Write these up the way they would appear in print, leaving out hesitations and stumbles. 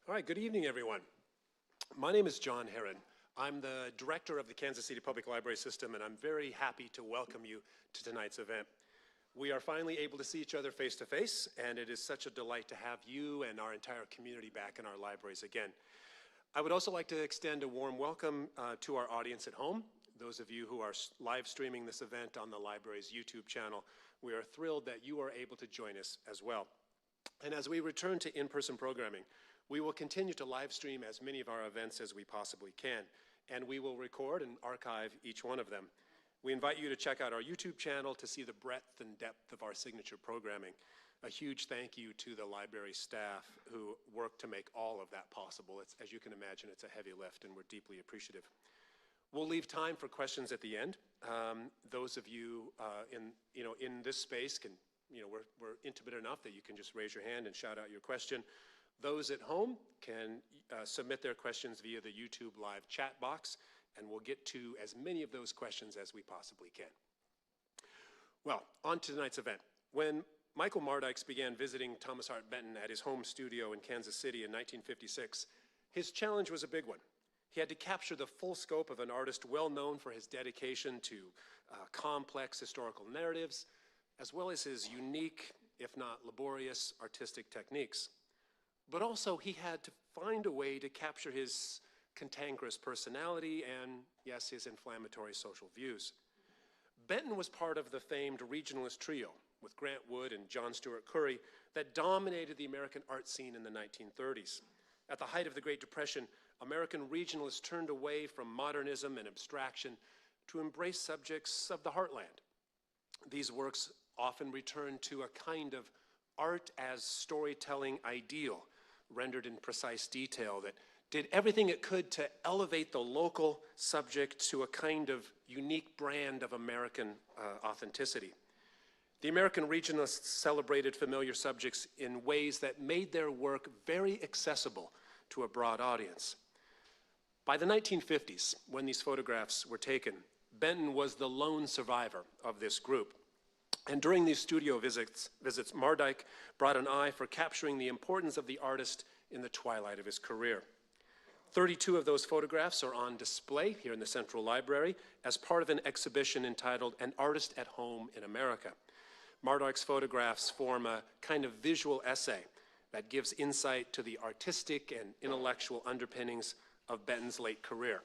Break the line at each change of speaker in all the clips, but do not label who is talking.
All right, good evening, everyone. My name is John Herron. I'm the director of the Kansas City Public Library System, and I'm very happy to welcome you to tonight's event. We are finally able to see each other face to face, and it is such a delight to have you and our entire community back in our libraries again. I would also like to extend a warm welcome to our audience at home, those of you who are live streaming this event on the library's YouTube channel. We are thrilled that you are able to join us as well. And as we return to in-person programming, we will continue to live stream as many of our events as we possibly can, and we will record and archive each one of them. We invite you to check out our YouTube channel to see the breadth and depth of our signature programming. A huge thank you to the library staff who work to make all of that possible. As you can imagine, it's a heavy lift, and we're deeply appreciative. We'll leave time for questions at the end. Those of you in this space can, we're intimate enough that you can just raise your hand and shout out your question. Those at home can submit their questions via the YouTube live chat box, and we'll get to as many of those questions as we possibly can. Well, on to tonight's event. When Michael Mardikes began visiting Thomas Hart Benton at his home studio in Kansas City in 1956, his challenge was a big one. He had to capture the full scope of an artist well known for his dedication to complex historical narratives, as well as his unique, if not laborious, artistic techniques. But also he had to find a way to capture his cantankerous personality and, yes, his inflammatory social views. Benton was part of the famed Regionalist trio with Grant Wood and John Steuart Curry that dominated the American art scene in the 1930s. At the height of the Great Depression, American regionalists turned away from modernism and abstraction to embrace subjects of the heartland. These works often returned to a kind of art as storytelling ideal, rendered in precise detail, that did everything it could to elevate the local subject to a kind of unique brand of American authenticity. The American regionalists celebrated familiar subjects in ways that made their work very accessible to a broad audience. By the 1950s, when these photographs were taken, Benton was the lone survivor of this group. And during these studio visits, Mardike brought an eye for capturing the importance of the artist in the twilight of his career. 32 of those photographs are on display here in the Central Library as part of an exhibition entitled An Artist at Home in America. Mardike's photographs form a kind of visual essay that gives insight to the artistic and intellectual underpinnings of Benton's late career.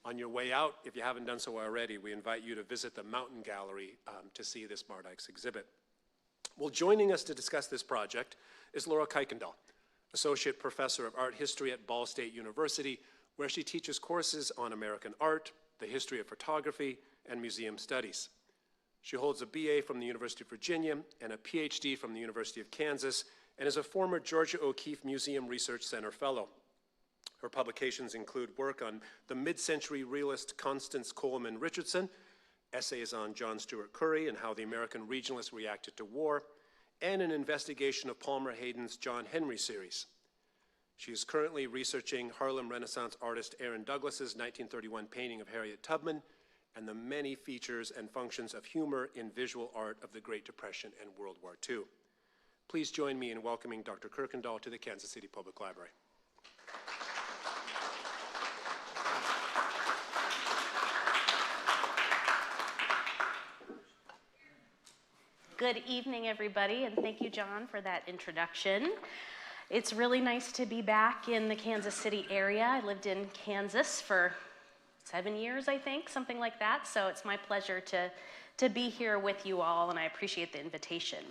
On your way out, if you haven't done so already, we invite you to visit the Mountain Gallery to see this Mardikes exhibit. Well, joining us to discuss this project is Lara Kuykendall, Associate Professor of Art History at Ball State University, where she teaches courses on American art, the history of photography, and museum studies. She holds a BA from the University of Virginia and a PhD from the University of Kansas, and is a former Georgia O'Keeffe Museum Research Center Fellow. Her publications include work on the mid-century realist Constance Coleman Richardson, essays on John Steuart Curry and how the American regionalists reacted to war, and an investigation of Palmer Hayden's John Henry series. She is currently researching Harlem Renaissance artist Aaron Douglas's 1931 painting of Harriet Tubman and the many features and functions of humor in visual art of the Great Depression and World War II. Please join me in welcoming Dr. Kuykendall to the Kansas City Public Library.
Good evening, everybody, and thank you, John, for that introduction. It's really nice to be back in the Kansas City area. I lived in Kansas for 7 years, I think, something like that, so it's my pleasure to be here with you all, and I appreciate the invitation.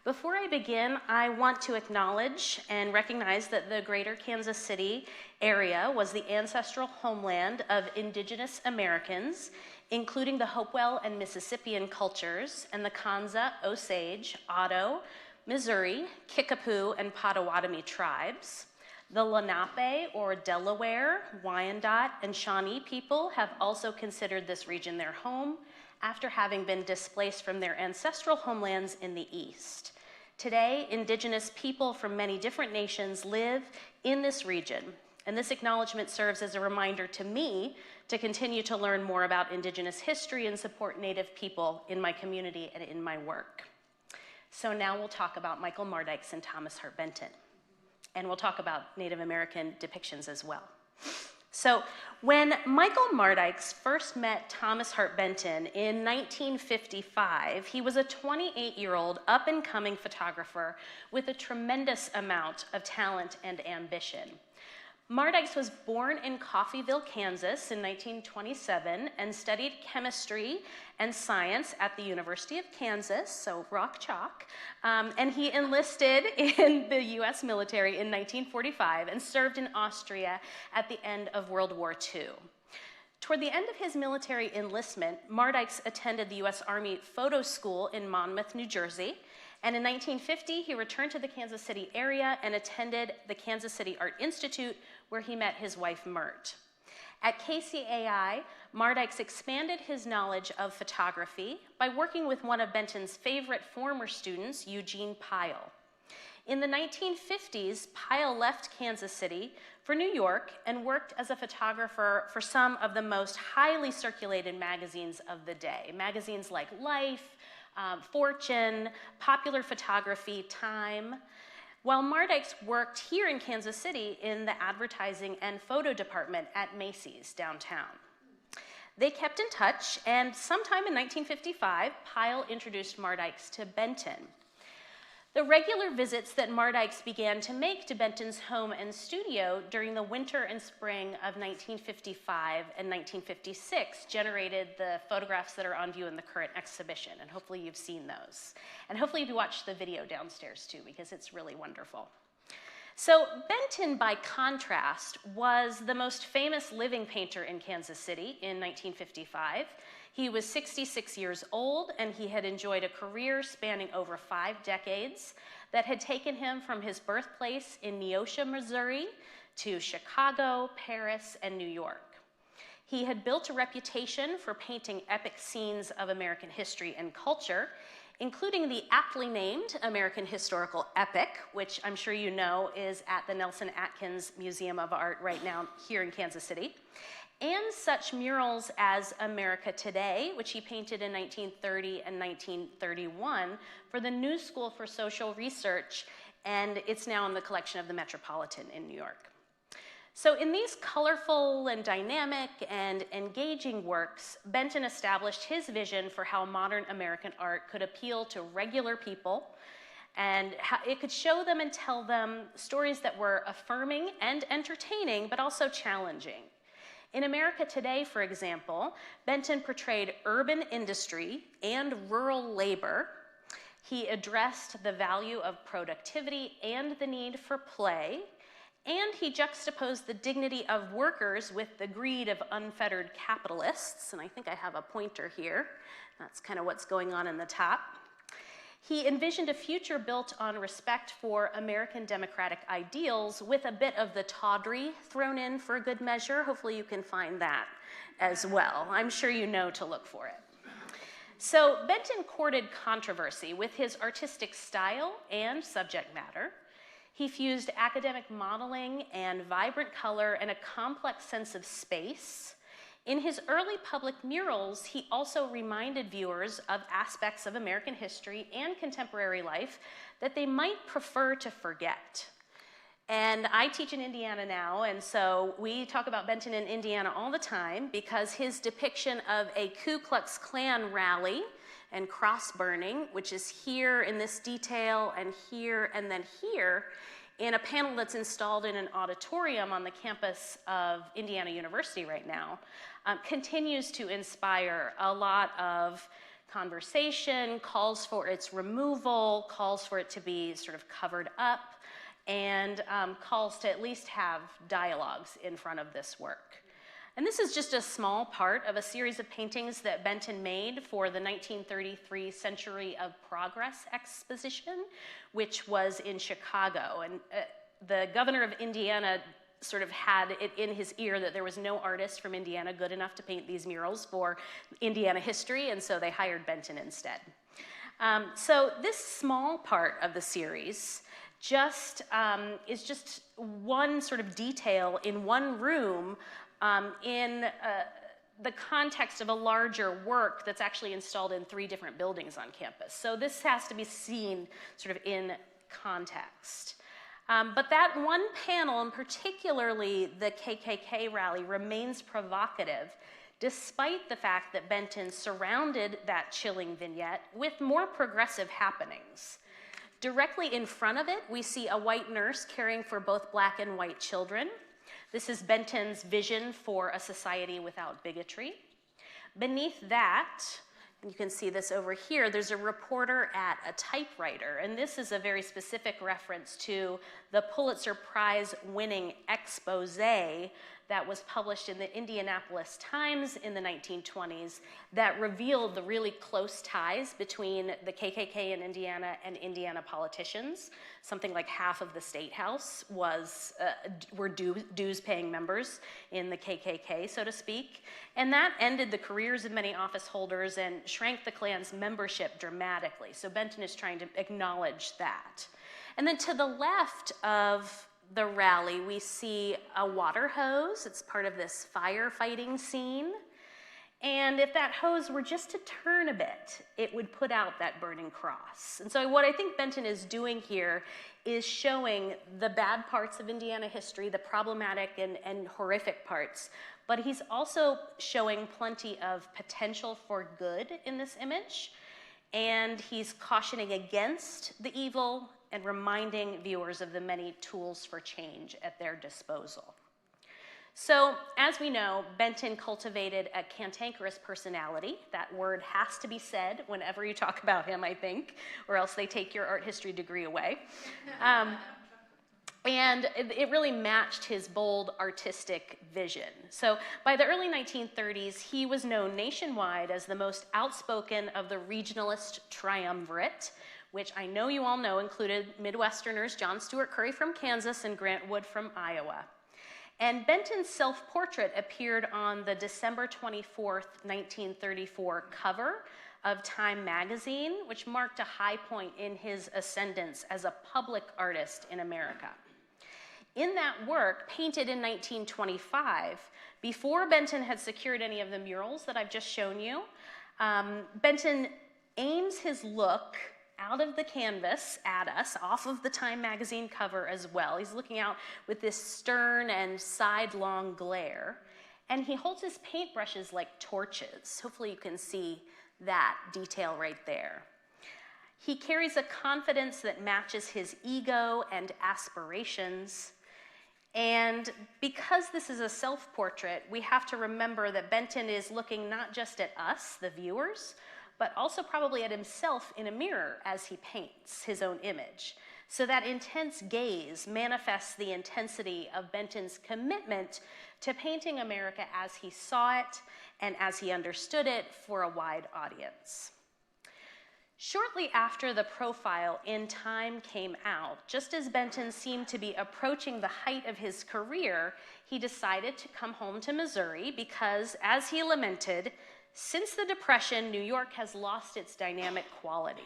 Before I begin, I want to acknowledge and recognize that the greater Kansas City area was the ancestral homeland of indigenous Americans, including the Hopewell and Mississippian cultures and the Kanza, Osage, Otto, Missouri, Kickapoo, and Potawatomi tribes. The Lenape or Delaware, Wyandot, and Shawnee people have also considered this region their home after having been displaced from their ancestral homelands in the East. Today, indigenous people from many different nations live in this region, and this acknowledgement serves as a reminder to me to continue to learn more about indigenous history and support Native people in my community and in my work. So now we'll talk about Michael Mardikes and Thomas Hart Benton. And we'll talk about Native American depictions as well. So when Michael Mardikes first met Thomas Hart Benton in 1955, he was a 28-year-old up-and-coming photographer with a tremendous amount of talent and ambition. Mardikes was born in Coffeyville, Kansas in 1927 and studied chemistry and science at the University of Kansas, so rock chalk, and he enlisted in the US military in 1945 and served in Austria at the end of World War II. Toward the end of his military enlistment, Mardikes attended the US Army Photo School in Monmouth, New Jersey, and in 1950, he returned to the Kansas City area and attended the Kansas City Art Institute, where he met his wife, Mert. At KCAI, Mardikes expanded his knowledge of photography by working with one of Benton's favorite former students, Eugene Pyle. In the 1950s, Pyle left Kansas City for New York and worked as a photographer for some of the most highly circulated magazines of the day, magazines like Life, Fortune, Popular Photography, Time, while Mardikes worked here in Kansas City in the advertising and photo department at Macy's downtown. They kept in touch, and sometime in 1955, Pyle introduced Mardikes to Benton. The regular visits that Mardikes began to make to Benton's home and studio during the winter and spring of 1955 and 1956 generated the photographs that are on view in the current exhibition, and hopefully you've seen those. And hopefully you've watched the video downstairs too, because it's really wonderful. So Benton, by contrast, was the most famous living painter in Kansas City in 1955. He was 66 years old, and he had enjoyed a career spanning over 5 decades that had taken him from his birthplace in Neosho, Missouri, to Chicago, Paris, and New York. He had built a reputation for painting epic scenes of American history and culture, including the aptly named American Historical Epic, which I'm sure you know is at the Nelson Atkins Museum of Art right now here in Kansas City, and such murals as America Today, which he painted in 1930 and 1931 for the New School for Social Research, and it's now in the collection of the Metropolitan in New York. So in these colorful and dynamic and engaging works, Benton established his vision for how modern American art could appeal to regular people, and how it could show them and tell them stories that were affirming and entertaining, but also challenging. In America Today, for example, Benton portrayed urban industry and rural labor. He addressed the value of productivity and the need for play, and he juxtaposed the dignity of workers with the greed of unfettered capitalists, and I think I have a pointer here. That's kind of what's going on in the top. He envisioned a future built on respect for American democratic ideals with a bit of the tawdry thrown in for a good measure. Hopefully you can find that as well. I'm sure you know to look for it. So Benton courted controversy with his artistic style and subject matter. He fused academic modeling and vibrant color and a complex sense of space. In his early public murals, he also reminded viewers of aspects of American history and contemporary life that they might prefer to forget. And I teach in Indiana now, and so we talk about Benton in Indiana all the time because his depiction of a Ku Klux Klan rally and cross burning, which is here in this detail and then here, in a panel that's installed in an auditorium on the campus of Indiana University right now, continues to inspire a lot of conversation, calls for its removal, calls for it to be sort of covered up, and calls to at least have dialogues in front of this work. And this is just a small part of a series of paintings that Benton made for the 1933 Century of Progress exposition, which was in Chicago. And the governor of Indiana sort of had it in his ear that there was no artist from Indiana good enough to paint these murals for Indiana history, and so they hired Benton instead. So this small part of the series is just one sort of detail in one room in the context of a larger work that's actually installed in 3 different buildings on campus. So this has to be seen sort of in context. But that one panel, and particularly the KKK rally, remains provocative, despite the fact that Benton surrounded that chilling vignette with more progressive happenings. Directly in front of it, we see a white nurse caring for both black and white children. This is Benton's vision for a society without bigotry. Beneath that, and you can see this over here, there's a reporter at a typewriter, and this is a very specific reference to the Pulitzer Prize winning expose that was published in the Indianapolis Times in the 1920s that revealed the really close ties between the KKK in Indiana and Indiana politicians. Something like half of the state house were dues-paying members in the KKK, so to speak. And that ended the careers of many office holders and shrank the Klan's membership dramatically. So Benton is trying to acknowledge that. And then to the left of the rally, we see a water hose. It's part of this firefighting scene. And if that hose were just to turn a bit, it would put out that burning cross. And so what I think Benton is doing here is showing the bad parts of Indiana history, the problematic and horrific parts, but he's also showing plenty of potential for good in this image. And he's cautioning against the evil and reminding viewers of the many tools for change at their disposal. So, as we know, Benton cultivated a cantankerous personality. That word has to be said whenever you talk about him, I think, or else they take your art history degree away. And it really matched his bold artistic vision. So by the early 1930s, he was known nationwide as the most outspoken of the regionalist triumvirate, which I know you all know included Midwesterners John Steuart Curry from Kansas and Grant Wood from Iowa. And Benton's self-portrait appeared on the December 24th, 1934 cover of Time magazine, which marked a high point in his ascendance as a public artist in America. In that work, painted in 1925, before Benton had secured any of the murals that I've just shown you, Benton aims his look out of the canvas at us, off of the Time magazine cover as well. He's looking out with this stern and sidelong glare, and he holds his paintbrushes like torches. Hopefully you can see that detail right there. He carries a confidence that matches his ego and aspirations. And because this is a self-portrait, we have to remember that Benton is looking not just at us, the viewers, but also probably at himself in a mirror as he paints his own image. So that intense gaze manifests the intensity of Benton's commitment to painting America as he saw it and as he understood it for a wide audience. Shortly after the profile in Time came out, just as Benton seemed to be approaching the height of his career, he decided to come home to Missouri because, as he lamented, since the Depression, New York has lost its dynamic quality.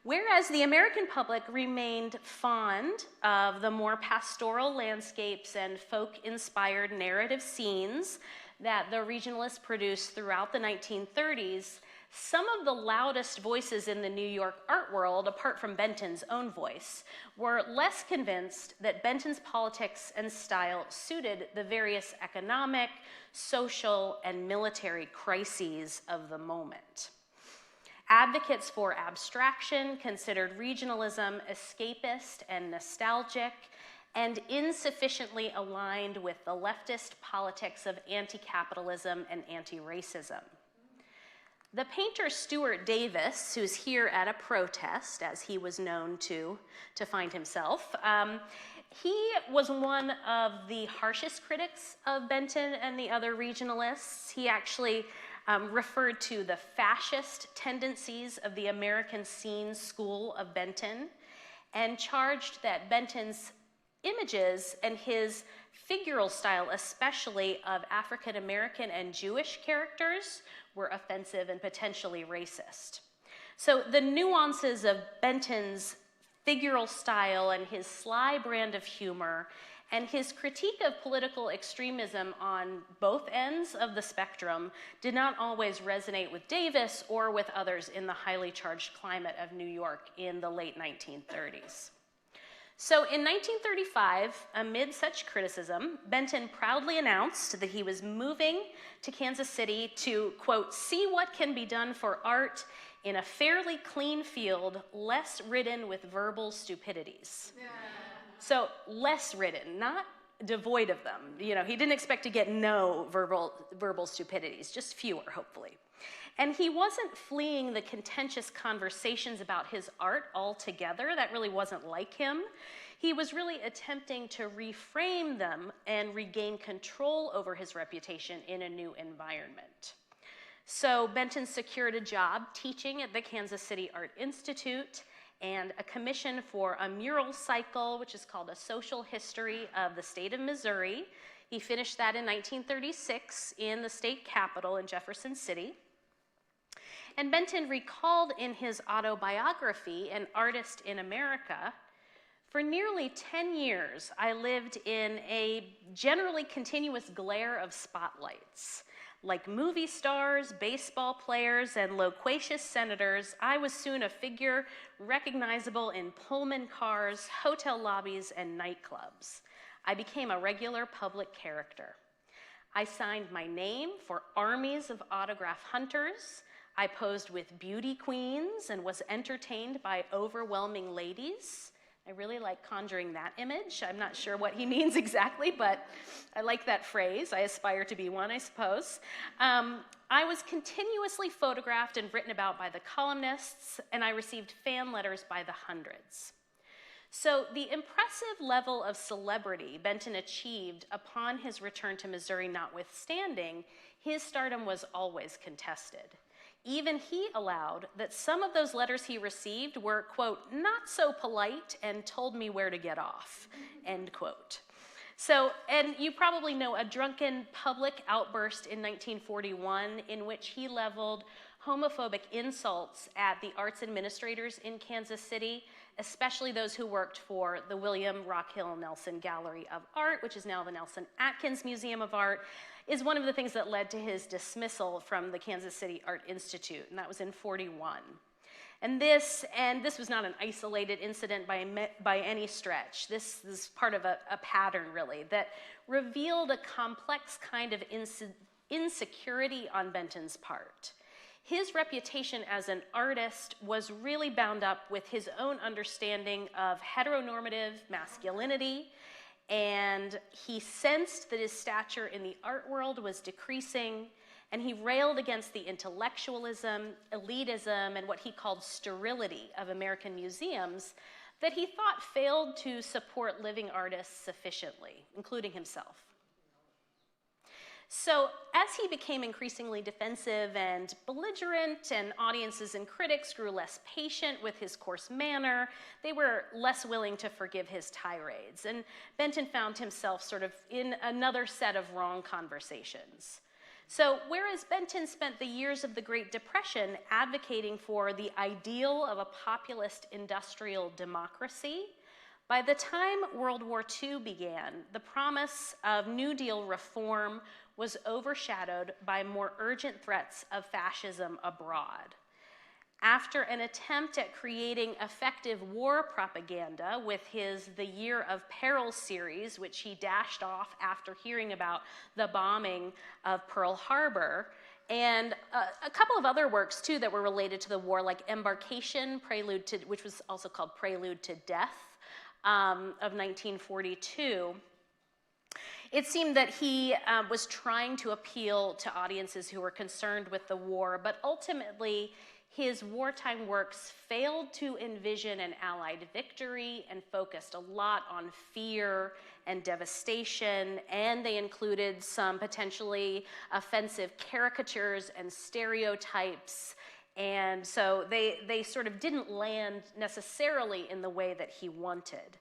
Whereas the American public remained fond of the more pastoral landscapes and folk-inspired narrative scenes that the Regionalists produced throughout the 1930s, some of the loudest voices in the New York art world, apart from Benton's own voice, were less convinced that Benton's politics and style suited the various economic, social, and military crises of the moment. Advocates for abstraction considered regionalism escapist and nostalgic, and insufficiently aligned with the leftist politics of anti-capitalism and anti-racism. The painter Stuart Davis, who's here at a protest, as he was known to find himself, he was one of the harshest critics of Benton and the other regionalists. He actually referred to the fascist tendencies of the American Scene School of Benton and charged that Benton's images and his figural style, especially of African American and Jewish characters, were offensive and potentially racist. So the nuances of Benton's figural style and his sly brand of humor and his critique of political extremism on both ends of the spectrum did not always resonate with Davis or with others in the highly charged climate of New York in the late 1930s. So in 1935, amid such criticism, Benton proudly announced that he was moving to Kansas City to, quote, see what can be done for art in a fairly clean field, less ridden with verbal stupidities. Yeah. So less ridden, not devoid of them. You know, he didn't expect to get no verbal stupidities, just fewer, hopefully. And he wasn't fleeing the contentious conversations about his art altogether. That really wasn't like him. He was really attempting to reframe them and regain control over his reputation in a new environment. So Benton secured a job teaching at the Kansas City Art Institute and a commission for a mural cycle, which is called A Social History of the State of Missouri. He finished that in 1936 in the state capitol in Jefferson City. And Benton recalled in his autobiography, An Artist in America, for nearly 10 years, I lived in a generally continuous glare of spotlights. Like movie stars, baseball players, and loquacious senators, I was soon a figure recognizable in Pullman cars, hotel lobbies, and nightclubs. I became a regular public character. I signed my name for armies of autograph hunters. I posed with beauty queens and was entertained by overwhelming ladies. I really like conjuring that image. I'm not sure what he means exactly, but I like that phrase. I aspire to be one, I suppose. I was continuously photographed and written about by the columnists, and I received fan letters by the hundreds. So the impressive level of celebrity Benton achieved upon his return to Missouri notwithstanding, his stardom was always contested. Even he allowed that some of those letters he received were, quote, not so polite and told me where to get off, end quote. So, and you probably know a drunken public outburst in 1941 in which he leveled homophobic insults at the arts administrators in Kansas City, especially those who worked for the William Rockhill Nelson Gallery of Art, which is now the Nelson Atkins Museum of Art, is one of the things that led to his dismissal from the Kansas City Art Institute, and that was in 41. And this was not an isolated incident by any stretch. This is part of a pattern, really, that revealed a complex kind of insecurity on Benton's part. His reputation as an artist was really bound up with his own understanding of heteronormative masculinity, and he sensed that his stature in the art world was decreasing, and he railed against the intellectualism, elitism, and what he called sterility of American museums that he thought failed to support living artists sufficiently, including himself. So as he became increasingly defensive and belligerent, and audiences and critics grew less patient with his coarse manner, they were less willing to forgive his tirades. And Benton found himself sort of in another set of wrong conversations. So whereas Benton spent the years of the Great Depression advocating for the ideal of a populist industrial democracy, by the time World War II began, the promise of New Deal reform was overshadowed by more urgent threats of fascism abroad. After an attempt at creating effective war propaganda with his The Year of Peril series, which he dashed off after hearing about the bombing of Pearl Harbor, and a couple of other works, too, that were related to the war, like Embarkation, which was also called Prelude to Death, of 1942, it seemed that he was trying to appeal to audiences who were concerned with the war, but ultimately his wartime works failed to envision an Allied victory and focused a lot on fear and devastation, and they included some potentially offensive caricatures and stereotypes, and so they sort of didn't land necessarily in the way that he wanted.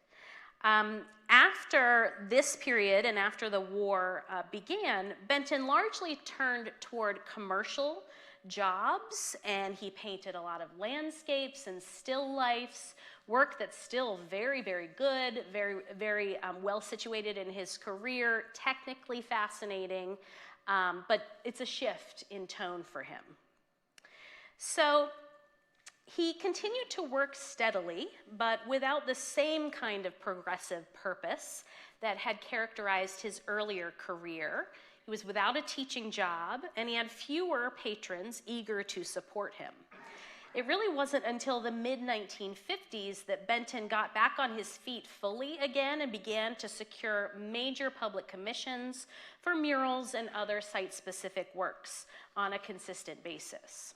After this period and after the war began, Benton largely turned toward commercial jobs, and he painted a lot of landscapes and still lifes, work that's still very, very good, very, very well situated in his career, technically fascinating, but it's a shift in tone for him. So He continued to work steadily, but without the same kind of progressive purpose that had characterized his earlier career. He was without a teaching job, and he had fewer patrons eager to support him. It really wasn't until the mid-1950s that Benton got back on his feet fully again and began to secure major public commissions for murals and other site-specific works on a consistent basis.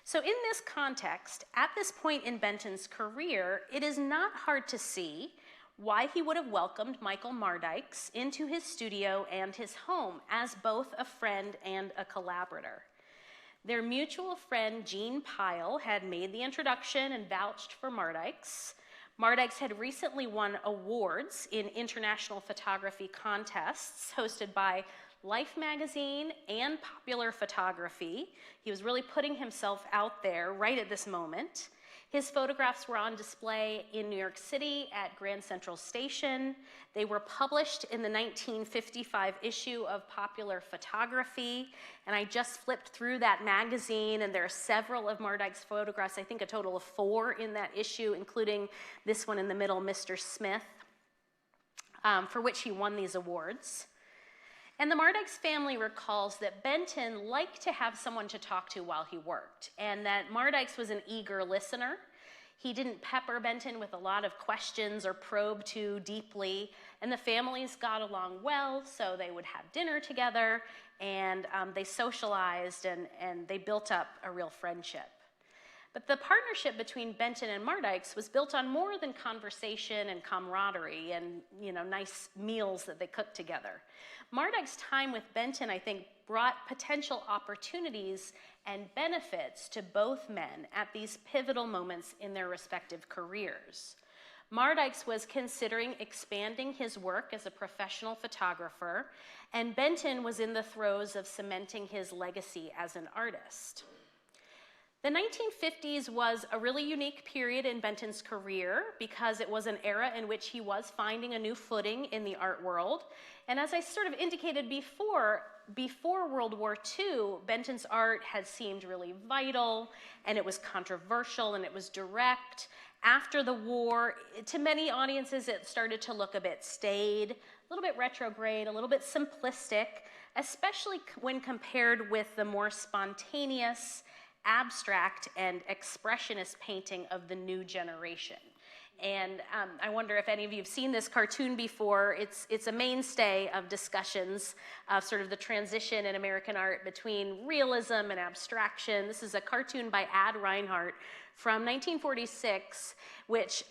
So in this context, at this point in Benton's career, it is not hard to see why he would have welcomed Michael Mardikes into his studio and his home as both a friend and a collaborator. Their mutual friend, Jean Pyle, had made the introduction and vouched for Mardikes. Mardikes had recently won awards in international photography contests hosted by Life magazine and Popular Photography. He was really putting himself out there right at this moment. His photographs were on display in New York City at Grand Central Station. They were published in the 1955 issue of Popular Photography, and I just flipped through that magazine, and there are several of Mardikes' photographs, I think a total of 4 in that issue, including this one in the middle, Mr. Smith, for which he won these awards. And the Mardikes family recalls that Benton liked to have someone to talk to while he worked, and that Mardikes was an eager listener. He didn't pepper Benton with a lot of questions or probe too deeply, and the families got along well, so they would have dinner together, and they socialized, and they built up a real friendship. But the partnership between Benton and Mardikes was built on more than conversation and camaraderie and, nice meals that they cooked together. Mardikes' time with Benton, I think, brought potential opportunities and benefits to both men at these pivotal moments in their respective careers. Mardikes was considering expanding his work as a professional photographer, and Benton was in the throes of cementing his legacy as an artist. The 1950s was a really unique period in Benton's career because it was an era in which he was finding a new footing in the art world. And as I sort of indicated before World War II, Benton's art had seemed really vital, and it was controversial, and it was direct. After the war, to many audiences, it started to look a bit staid, a little bit retrograde, a little bit simplistic, especially when compared with the more spontaneous, abstract and expressionist painting of the new generation. And I wonder if any of you have seen this cartoon before. It's a mainstay of discussions of sort of the transition in American art between realism and abstraction. This is a cartoon by Ad Reinhardt from 1946, which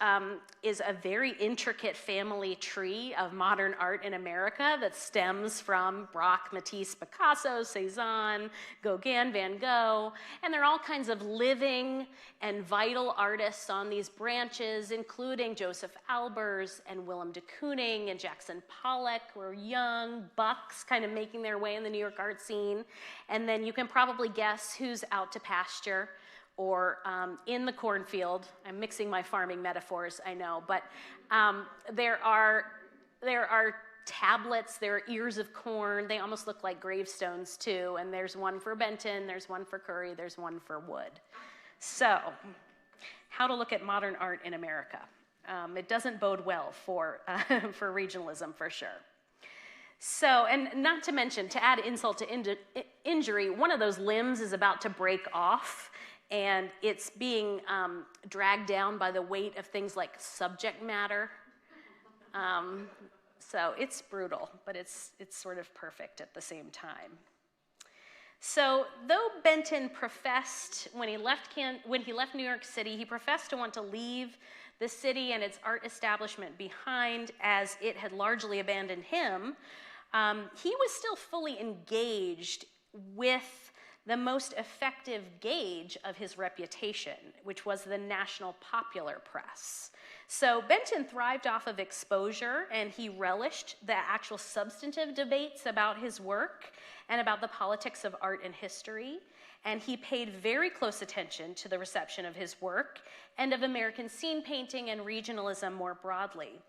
is a very intricate family tree of modern art in America that stems from Braque, Matisse, Picasso, Cézanne, Gauguin, Van Gogh, and there are all kinds of living and vital artists on these branches, including Joseph Albers and Willem de Kooning and Jackson Pollock, who are young bucks kind of making their way in the New York art scene. And then you can probably guess who's out to pasture or in the cornfield. I'm mixing my farming metaphors, I know, but there are tablets, there are ears of corn. They almost look like gravestones too, and there's one for Benton, there's one for Curry, there's one for Wood. So, how to look at modern art in America. It doesn't bode well for regionalism, for sure. So, and not to mention, to add insult to injury, one of those limbs is about to break off, and it's being dragged down by the weight of things like subject matter. So it's brutal, but it's sort of perfect at the same time. So though Benton professed, when he left New York City, he professed to want to leave the city and its art establishment behind as it had largely abandoned him, he was still fully engaged with the most effective gauge of his reputation, which was the national popular press. So Benton thrived off of exposure, and he relished the actual substantive debates about his work and about the politics of art and history, and he paid very close attention to the reception of his work and of American scene painting and regionalism more broadly.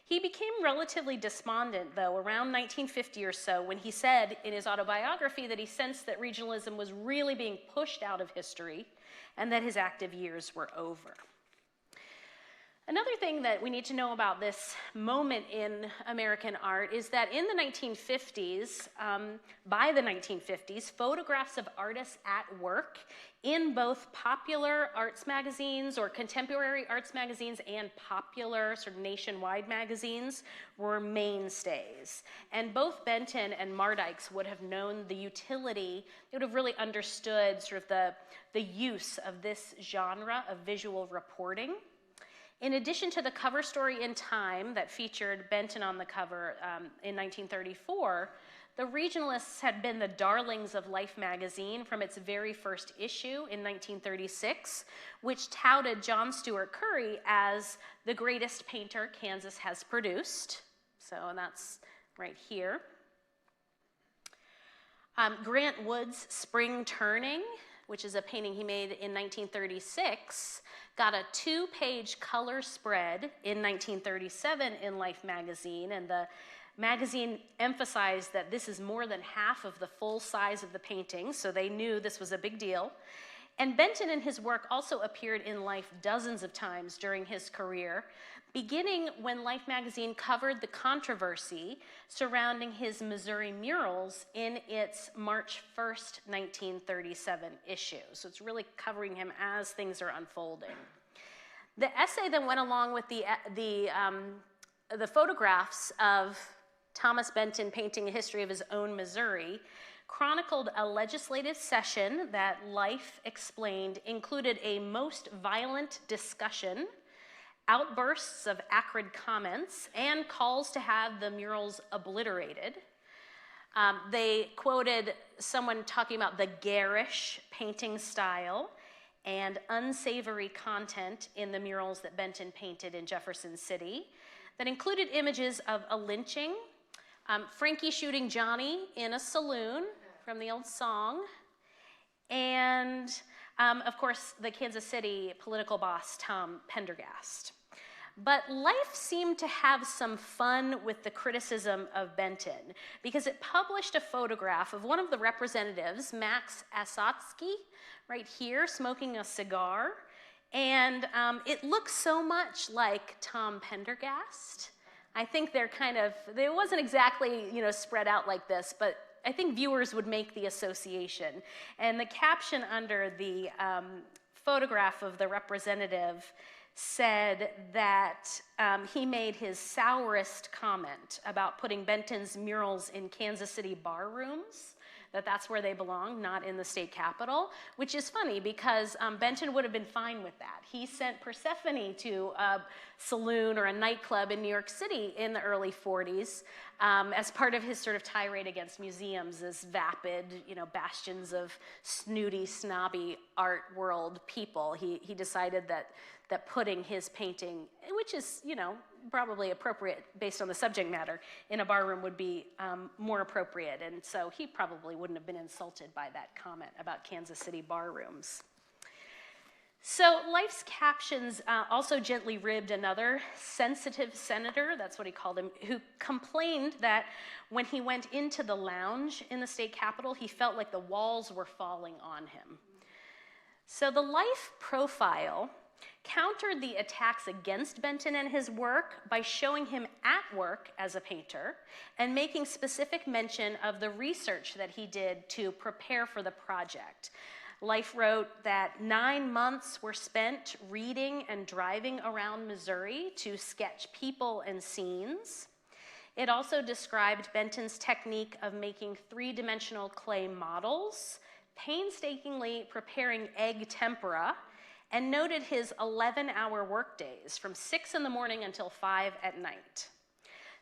He became relatively despondent, though, around 1950 or so, when he said in his autobiography that he sensed that regionalism was really being pushed out of history and that his active years were over. Another thing that we need to know about this moment in American art is that in the 1950s, by the 1950s, photographs of artists at work in both popular arts magazines or contemporary arts magazines and popular sort of nationwide magazines were mainstays. And both Benton and Mardikes would have known the utility, they would have really understood sort of the use of this genre of visual reporting. In addition to the cover story in Time that featured Benton on the cover in 1934, the Regionalists had been the darlings of Life magazine from its very first issue in 1936, which touted John Steuart Curry as the greatest painter Kansas has produced. So that's right here. Grant Wood's Spring Turning, which is a painting he made in 1936, got a 2-page color spread in 1937 in Life magazine, and the magazine emphasized that this is more than half of the full size of the painting, so they knew this was a big deal. And Benton and his work also appeared in Life dozens of times during his career, beginning when Life magazine covered the controversy surrounding his Missouri murals in its March 1st, 1937 issue. So it's really covering him as things are unfolding. The essay then went along with the photographs of Thomas Benton painting a history of his own Missouri, chronicled a legislative session that Life explained included a most violent discussion, outbursts of acrid comments, and calls to have the murals obliterated. They quoted someone talking about the garish painting style and unsavory content in the murals that Benton painted in Jefferson City that included images of a lynching, Frankie shooting Johnny in a saloon from the old song, and of course the Kansas City political boss Tom Pendergast. But Life seemed to have some fun with the criticism of Benton because it published a photograph of one of the representatives, Max Asatsky, right here, smoking a cigar. And it looks so much like Tom Pendergast. I think they're kind of, it wasn't exactly, spread out like this, but I think viewers would make the association. And the caption under the photograph of the representative said that he made his sourest comment about putting Benton's murals in Kansas City bar rooms, that's where they belong, not in the state capitol, which is funny because Benton would have been fine with that. He sent Persephone to a saloon or a nightclub in New York City in the early 40s as part of his sort of tirade against museums as vapid, bastions of snooty, snobby art world people. He decided that putting his painting, which is, probably appropriate based on the subject matter, in a bar room would be more appropriate. And so he probably wouldn't have been insulted by that comment about Kansas City bar rooms. So Life's captions also gently ribbed another sensitive senator, that's what he called him, who complained that when he went into the lounge in the state capitol, he felt like the walls were falling on him. So the Life profile countered the attacks against Benton and his work by showing him at work as a painter and making specific mention of the research that he did to prepare for the project. Life wrote that 9 months were spent reading and driving around Missouri to sketch people and scenes. It also described Benton's technique of making 3-dimensional clay models, painstakingly preparing egg tempera, and noted his 11-hour workdays from 6 in the morning until 5 at night.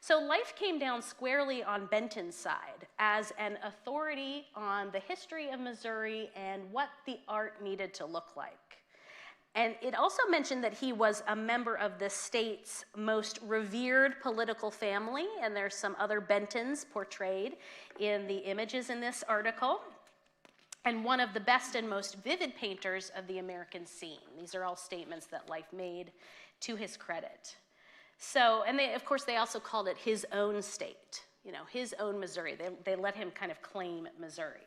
So Life came down squarely on Benton's side as an authority on the history of Missouri and what the art needed to look like. And it also mentioned that he was a member of the state's most revered political family, and there's some other Bentons portrayed in the images in this article, and one of the best and most vivid painters of the American scene. These are all statements that Life made to his credit. So, and of course, they also called it his own state, his own Missouri. They let him kind of claim Missouri.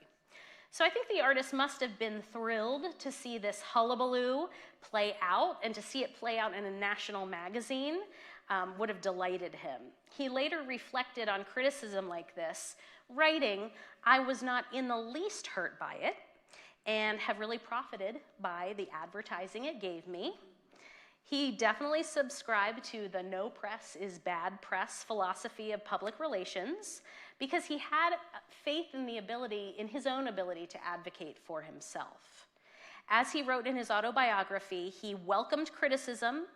So I think the artist must have been thrilled to see this hullabaloo play out, and to see it play out in a national magazine would have delighted him. He later reflected on criticism like this, writing, "I was not in the least hurt by it, and have really profited by the advertising it gave me." He definitely subscribed to the no press is bad press philosophy of public relations, because he had faith in his own ability to advocate for himself. As he wrote in his autobiography, he welcomed criticism,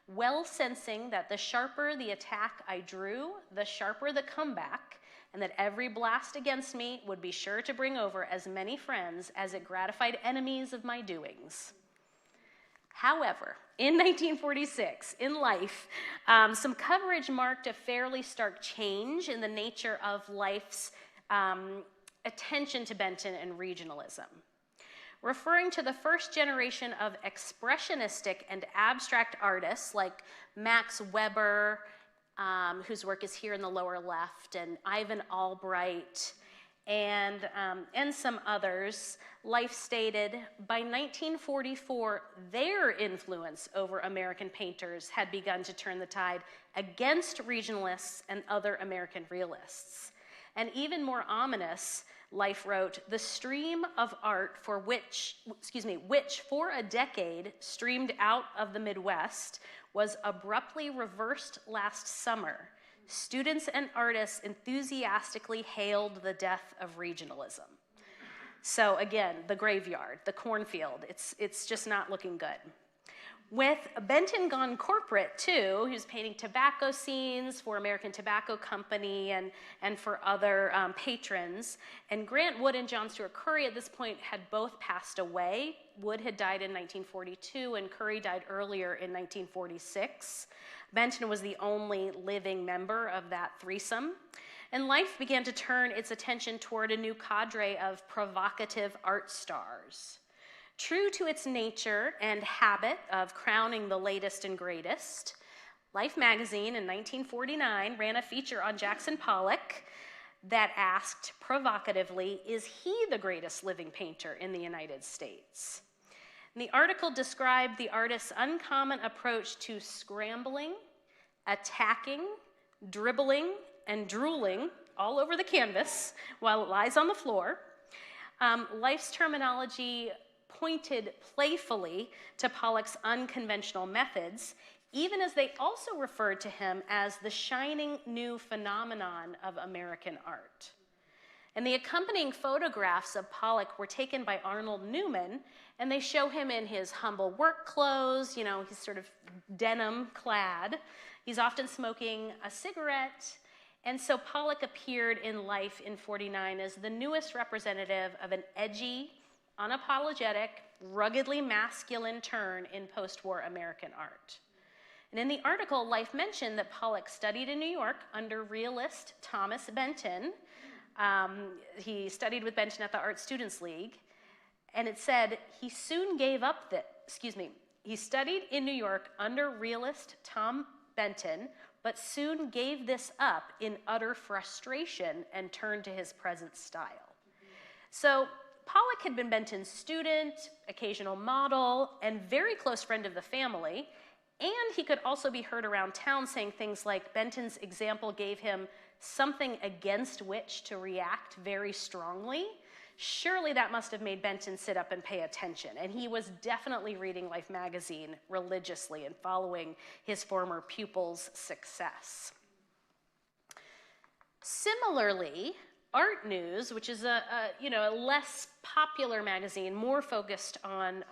well sensing that the sharper the attack I drew, the sharper the comeback, and that every blast against me would be sure to bring over as many friends as it gratified enemies of my doings. However, in 1946, in Life, some coverage marked a fairly stark change in the nature of Life's attention to Benton and regionalism. Referring to the first generation of expressionistic and abstract artists like Max Weber, whose work is here in the lower left, and Ivan Albright, and some others, Life stated, by 1944, their influence over American painters had begun to turn the tide against regionalists and other American realists. And even more ominous, Life wrote, the stream of art which for a decade streamed out of the Midwest was abruptly reversed last summer. Students and artists enthusiastically hailed the death of regionalism. So again, the graveyard, the cornfield, it's just not looking good. With Benton gone corporate too, he was painting tobacco scenes for American Tobacco Company and for other patrons. And Grant Wood and John Steuart Curry at this point had both passed away. Wood had died in 1942 and Curry died earlier in 1946. Benton was the only living member of that threesome. And Life began to turn its attention toward a new cadre of provocative art stars. True to its nature and habit of crowning the latest and greatest, Life magazine in 1949 ran a feature on Jackson Pollock that asked provocatively, is he the greatest living painter in the United States? And the article described the artist's uncommon approach to scrambling, attacking, dribbling, and drooling all over the canvas while it lies on the floor. Life's terminology pointed playfully to Pollock's unconventional methods, even as they also referred to him as the shining new phenomenon of American art. And the accompanying photographs of Pollock were taken by Arnold Newman, and they show him in his humble work clothes, he's sort of denim clad. He's often smoking a cigarette. And so Pollock appeared in Life in '49 as the newest representative of an edgy, unapologetic, ruggedly masculine turn in post-war American art. And in the article, Life mentioned that Pollock studied in New York under realist Thomas Benton. He studied with Benton at the Art Students League. And it said, he studied in New York under realist Tom Benton, but soon gave this up in utter frustration and turned to his present style. So Pollock had been Benton's student, occasional model, and very close friend of the family, and he could also be heard around town saying things like Benton's example gave him something against which to react very strongly. Surely that must have made Benton sit up and pay attention, and he was definitely reading Life magazine religiously and following his former pupil's success. Similarly, Art News, which is a less popular magazine, more focused on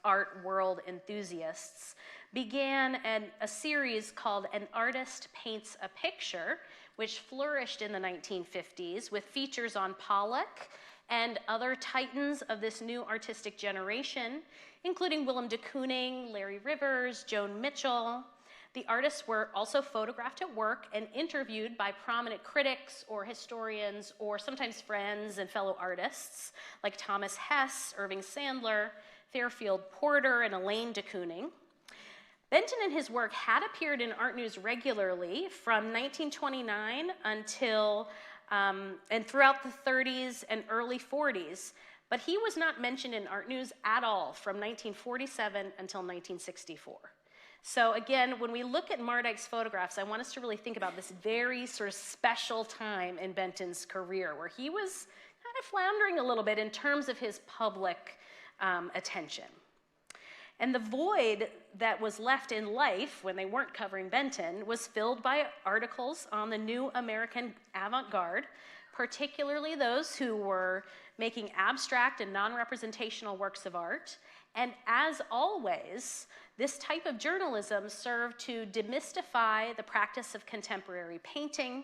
art world enthusiasts, began a series called An Artist Paints a Picture, which flourished in the 1950s with features on Pollock and other titans of this new artistic generation, including Willem de Kooning, Larry Rivers, Joan Mitchell. The artists were also photographed at work and interviewed by prominent critics or historians or sometimes friends and fellow artists like Thomas Hess, Irving Sandler, Fairfield Porter, and Elaine de Kooning. Benton and his work had appeared in art news regularly from 1929 until, and throughout the 30s and early 40s, but he was not mentioned in art news at all from 1947 until 1964. So again, when we look at Mardikes' photographs, I want us to really think about this very sort of special time in Benton's career where he was kind of floundering a little bit in terms of his public attention. And the void that was left in life when they weren't covering Benton was filled by articles on the new American avant-garde, particularly those who were making abstract and non-representational works of art. And as always, this type of journalism served to demystify the practice of contemporary painting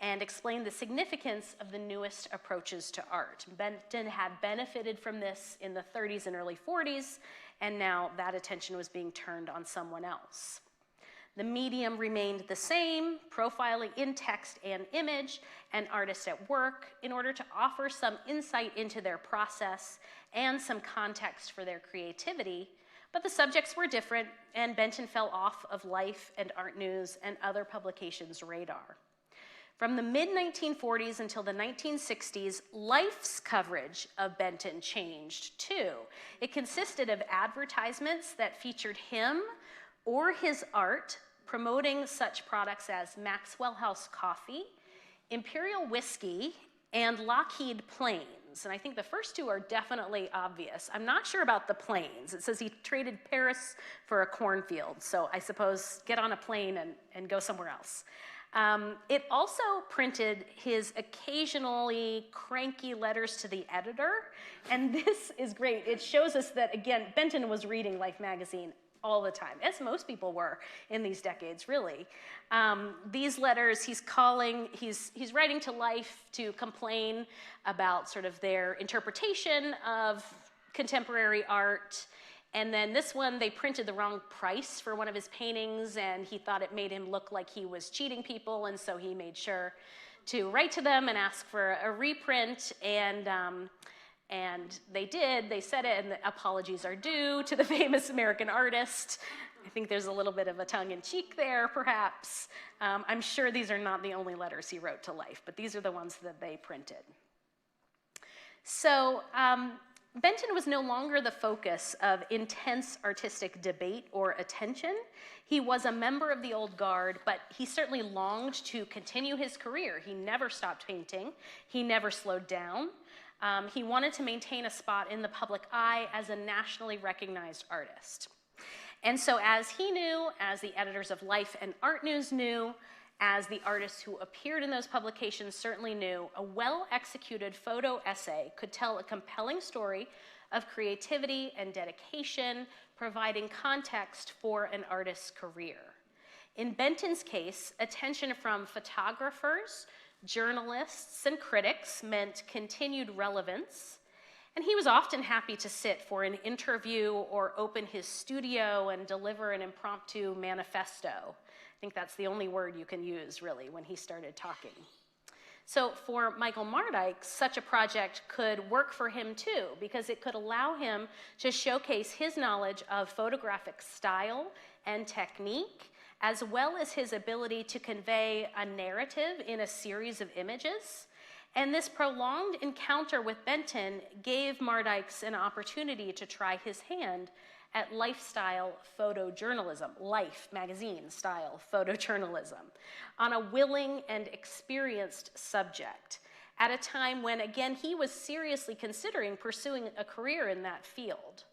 and explain the significance of the newest approaches to art. Benton had benefited from this in the 30s and early 40s, and now that attention was being turned on someone else. The medium remained the same, profiling in text and image and artists at work in order to offer some insight into their process and some context for their creativity, but the subjects were different, and Benton fell off of Life and Art News and other publications' radar. From the mid-1940s until the 1960s, Life's coverage of Benton changed too. It consisted of advertisements that featured him or his art, promoting such products as Maxwell House Coffee, Imperial Whiskey, and Lockheed Planes. And I think the first two are definitely obvious. I'm not sure about the planes. It says he traded Paris for a cornfield, so I suppose get on a plane and go somewhere else. It also printed his occasionally cranky letters to the editor, and this is great. It shows us that, again, Benton was reading Life magazine all the time, as most people were in these decades, really. These letters, he's writing to Life to complain about sort of their interpretation of contemporary art. And then this one, they printed the wrong price for one of his paintings, and he thought it made him look like he was cheating people, and so he made sure to write to them and ask for a reprint, and they did. They said it, and the apologies are due to the famous American artist. I think there's a little bit of a tongue-in-cheek there, perhaps. I'm sure these are not the only letters he wrote to Life, but these are the ones that they printed. So, Benton was no longer the focus of intense artistic debate or attention. He was a member of the old guard, but he certainly longed to continue his career. He never stopped painting. He never slowed down. He wanted to maintain a spot in the public eye as a nationally recognized artist. And so as he knew, as the editors of Life and Art News knew, as the artists who appeared in those publications certainly knew, a well-executed photo essay could tell a compelling story of creativity and dedication, providing context for an artist's career. In Benton's case, attention from photographers, journalists, and critics meant continued relevance, and he was often happy to sit for an interview or open his studio and deliver an impromptu manifesto. I think that's the only word you can use, really, when he started talking. So for Michael Mardikes, such a project could work for him too, because it could allow him to showcase his knowledge of photographic style and technique, as well as his ability to convey a narrative in a series of images. And this prolonged encounter with Benton gave Mardikes an opportunity to try his hand at lifestyle photojournalism, Life magazine style photojournalism, on a willing and experienced subject at a time when, again, he was seriously considering pursuing a career in that field.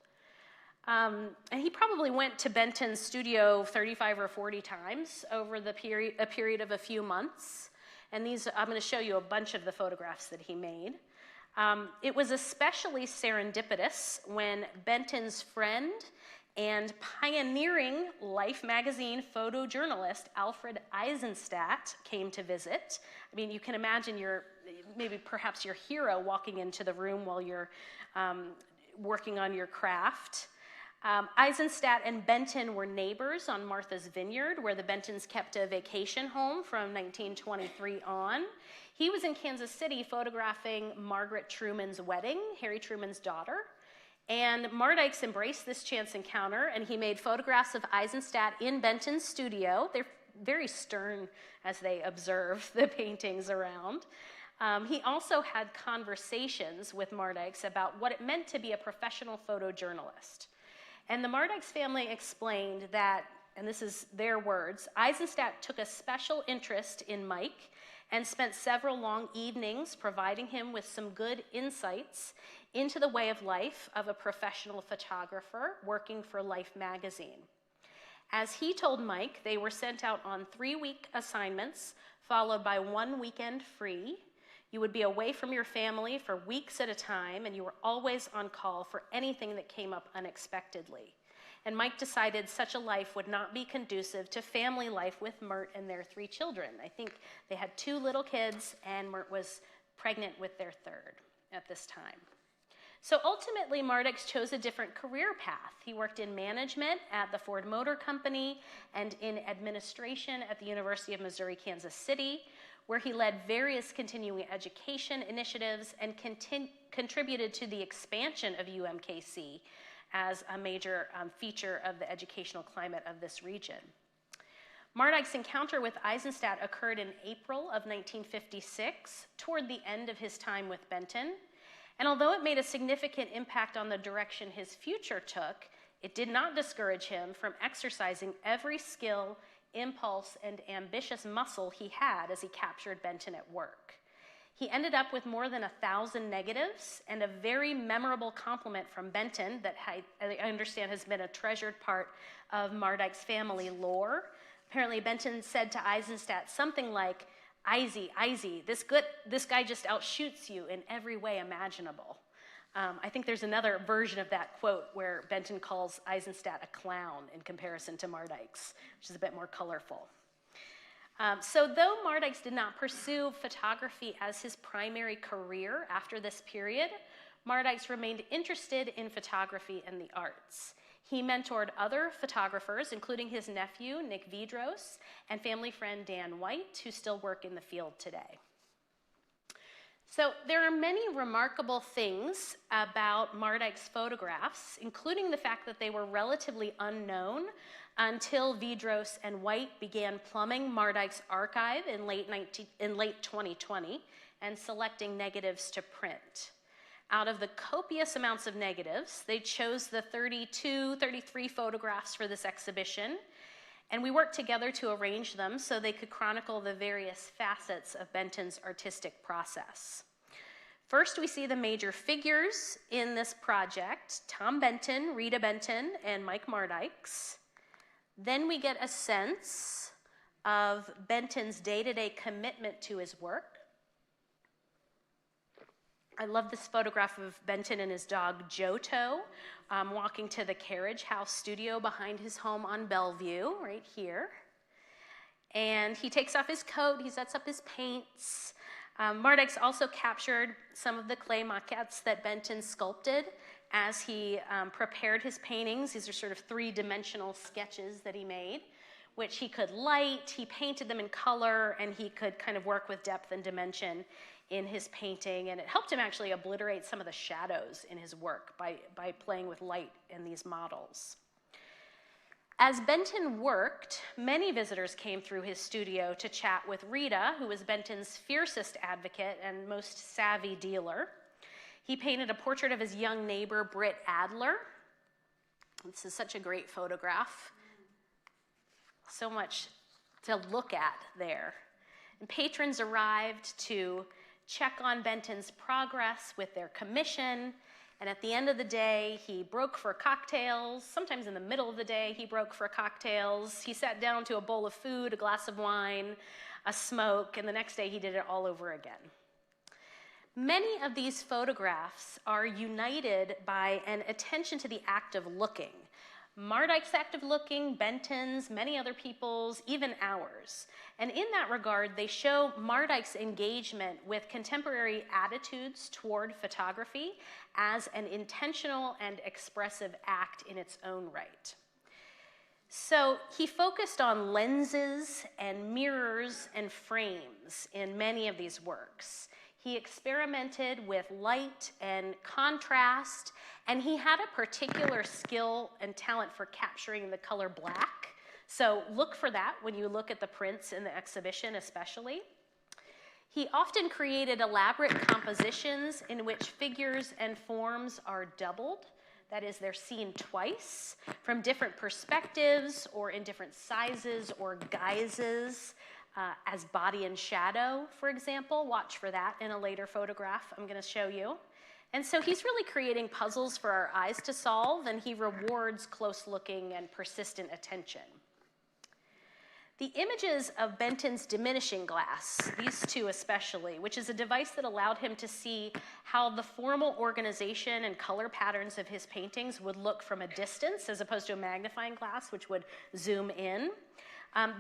And he probably went to Benton's studio 35 or 40 times over a period of a few months. And these, I'm going to show you a bunch of the photographs that he made. It was especially serendipitous when Benton's friend and pioneering Life magazine photojournalist Alfred Eisenstadt came to visit. I mean, you can imagine perhaps your hero walking into the room while you're working on your craft. Eisenstadt and Benton were neighbors on Martha's Vineyard, where the Bentons kept a vacation home from 1923 on. He was in Kansas City photographing Margaret Truman's wedding, Harry Truman's daughter, And Mardikes embraced this chance encounter, and he made photographs of Eisenstadt in Benton's studio. They're very stern as they observe the paintings around. He also had conversations with Mardikes about what it meant to be a professional photojournalist. And the Mardikes family explained that, and this is their words, Eisenstadt took a special interest in Mike and spent several long evenings providing him with some good insights into the way of life of a professional photographer working for Life magazine. As he told Mike, they were sent out on 3-week assignments, followed by 1 weekend free. You would be away from your family for weeks at a time, and you were always on call for anything that came up unexpectedly. And Mike decided such a life would not be conducive to family life with Mert and their 3 children. I think they had 2 little kids, and Mert was pregnant with their 3rd at this time. So ultimately, Mardikes chose a different career path. He worked in management at the Ford Motor Company and in administration at the University of Missouri, Kansas City, where he led various continuing education initiatives and contributed to the expansion of UMKC as a major feature of the educational climate of this region. Mardikes' encounter with Eisenstadt occurred in April of 1956, toward the end of his time with Benton. And although it made a significant impact on the direction his future took, it did not discourage him from exercising every skill, impulse, and ambitious muscle he had as he captured Benton at work. He ended up with more than 1,000 negatives and a very memorable compliment from Benton that I understand has been a treasured part of Mardikes' family lore. Apparently, Benton said to Eisenstadt something like, "Eisy, this guy just outshoots you in every way imaginable." I think there's another version of that quote where Benton calls Eisenstadt a clown in comparison to Mardikes, which is a bit more colorful. So though Mardikes did not pursue photography as his primary career after this period, Mardikes remained interested in photography and the arts. He mentored other photographers, including his nephew, Nick Vidros, and family friend Dan White, who still work in the field today. So there are many remarkable things about Mardikes' photographs, including the fact that they were relatively unknown until Vidros and White began plumbing Mardikes' archive in late 2020 and selecting negatives to print. Out of the copious amounts of negatives, they chose the 33 photographs for this exhibition, and we worked together to arrange them so they could chronicle the various facets of Benton's artistic process. First, we see the major figures in this project: Tom Benton, Rita Benton, and Mike Mardikes. Then we get a sense of Benton's day-to-day commitment to his work. I love this photograph of Benton and his dog Joto walking to the Carriage House studio behind his home on Bellevue, right here. And he takes off his coat, he sets up his paints. Mardikes also captured some of the clay maquettes that Benton sculpted as he prepared his paintings. These are sort of 3-dimensional sketches that he made, which he could light, he painted them in color, and he could kind of work with depth and dimension in his painting, and it helped him actually obliterate some of the shadows in his work by playing with light in these models. As Benton worked, many visitors came through his studio to chat with Rita, who was Benton's fiercest advocate and most savvy dealer. He painted a portrait of his young neighbor, Britt Adler. This is such a great photograph. So much to look at there. And patrons arrived to check on Benton's progress with their commission, and at the end of the day, he broke for cocktails. Sometimes in the middle of the day, he broke for cocktails. He sat down to a bowl of food, a glass of wine, a smoke, and the next day he did it all over again. Many of these photographs are united by an attention to the act of looking. Mardikes' act of looking, Benton's, many other people's, even ours. And in that regard, they show Mardikes' engagement with contemporary attitudes toward photography as an intentional and expressive act in its own right. So he focused on lenses and mirrors and frames in many of these works. He experimented with light and contrast, and he had a particular skill and talent for capturing the color black. So look for that when you look at the prints in the exhibition especially. He often created elaborate compositions in which figures and forms are doubled. That is, they're seen twice from different perspectives or in different sizes or guises, as body and shadow, for example. Watch for that in a later photograph I'm going to show you. And so he's really creating puzzles for our eyes to solve, and he rewards close looking and persistent attention. The images of Benton's diminishing glass, these two especially, which is a device that allowed him to see how the formal organization and color patterns of his paintings would look from a distance as opposed to a magnifying glass, which would zoom in.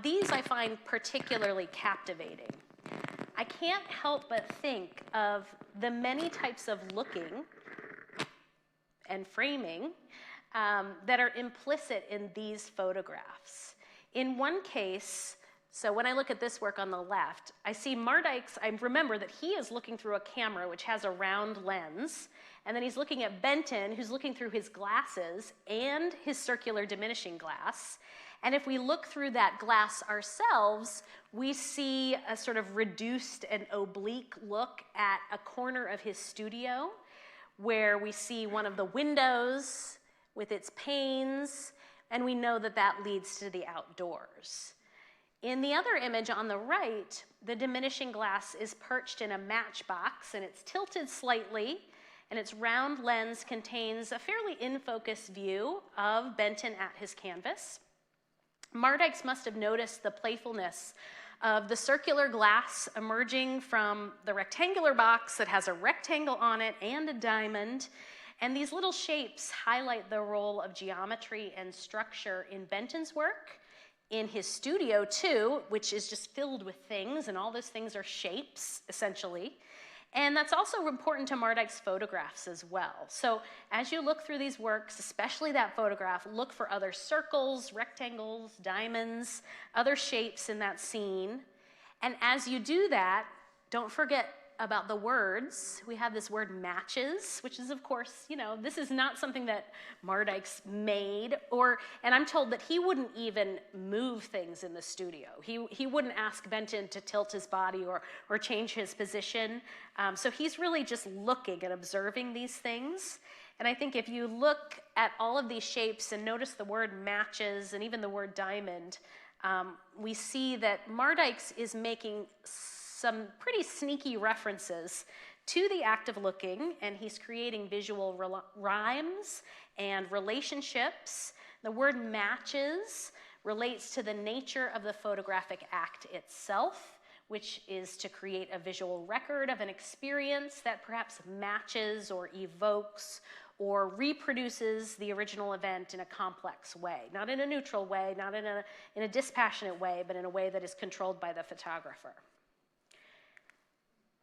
These I find particularly captivating. I can't help but think of the many types of looking and framing that are implicit in these photographs. In one case, so when I look at this work on the left, I see Mardikes, I remember that he is looking through a camera which has a round lens, and then he's looking at Benton, who's looking through his glasses and his circular diminishing glass. And if we look through that glass ourselves, we see a sort of reduced and oblique look at a corner of his studio, where we see one of the windows with its panes, and we know that that leads to the outdoors. In the other image on the right, the diminishing glass is perched in a matchbox, and it's tilted slightly, and its round lens contains a fairly in-focus view of Benton at his canvas. Mardikes must have noticed the playfulness of the circular glass emerging from the rectangular box that has a rectangle on it and a diamond. And these little shapes highlight the role of geometry and structure in Benton's work, in his studio too, which is just filled with things, and all those things are shapes, essentially. And that's also important to Mardikes' photographs as well. So as you look through these works, especially that photograph, look for other circles, rectangles, diamonds, other shapes in that scene. And as you do that, don't forget about the words. We have this word matches, which is, of course, this is not something that Mardikes made, and I'm told that he wouldn't even move things in the studio. He wouldn't ask Benton to tilt his body or change his position. So he's really just looking and observing these things. And I think if you look at all of these shapes and notice the word matches and even the word diamond, we see that Mardikes is making some pretty sneaky references to the act of looking, and he's creating visual rhymes and relationships. The word matches relates to the nature of the photographic act itself, which is to create a visual record of an experience that perhaps matches or evokes or reproduces the original event in a complex way, not in a neutral way, not in a dispassionate way, but in a way that is controlled by the photographer.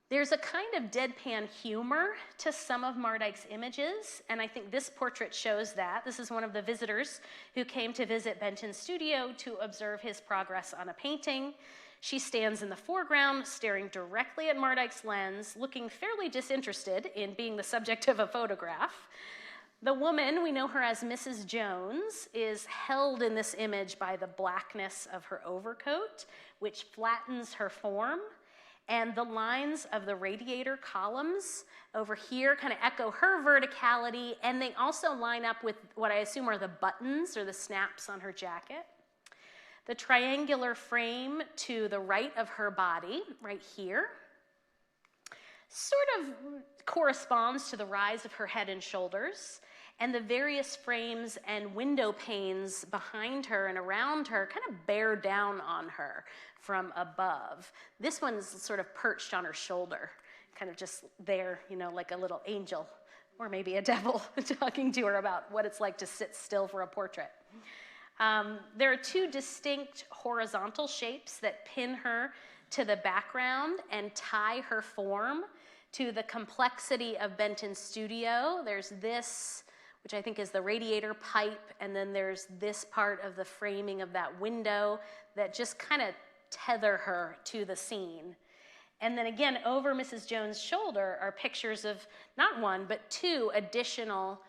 There's a kind of deadpan humor to some of Mardikes' images, and I think this portrait shows that. This is one of the visitors who came to visit Benton's studio to observe his progress on a painting. She stands in the foreground, staring directly at Mardikes' lens, looking fairly disinterested in being the subject of a photograph. The woman, we know her as Mrs. Jones, is held in this image by the blackness of her overcoat, which flattens her form. And the lines of the radiator columns over here kind of echo her verticality, and they also line up with what I assume are the buttons or the snaps on her jacket. The triangular frame to the right of her body, right here, sort of corresponds to the rise of her head and shoulders, and the various frames and window panes behind her and around her kind of bear down on her from above. This one's sort of perched on her shoulder, kind of just there, like a little angel, or maybe a devil talking to her about what it's like to sit still for a portrait. There are two distinct horizontal shapes that pin her to the background and tie her form to the complexity of Benton's studio. There's this, which I think is the radiator pipe, and then there's this part of the framing of that window that just kind of tether her to the scene. And then again, over Mrs. Jones' shoulder are pictures of not one, but two additional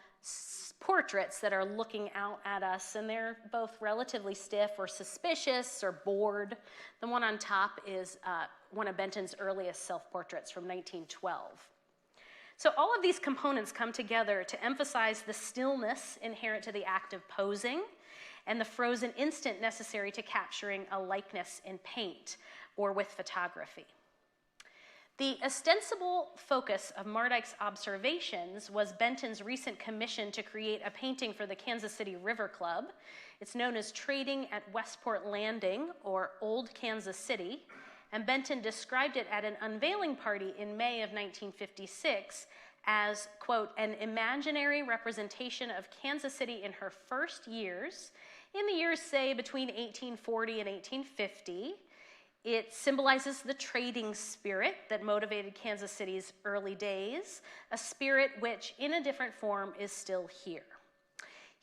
portraits that are looking out at us, and they're both relatively stiff or suspicious or bored. The one on top is one of Benton's earliest self-portraits from 1912. So all of these components come together to emphasize the stillness inherent to the act of posing and the frozen instant necessary to capturing a likeness in paint or with photography. The ostensible focus of Mardikes' observations was Benton's recent commission to create a painting for the Kansas City River Club. It's known as Trading at Westport Landing, or Old Kansas City, and Benton described it at an unveiling party in May of 1956 as, quote, an imaginary representation of Kansas City in her first years, in the years, say, between 1840 and 1850. It symbolizes the trading spirit that motivated Kansas City's early days, a spirit which, in a different form, is still here.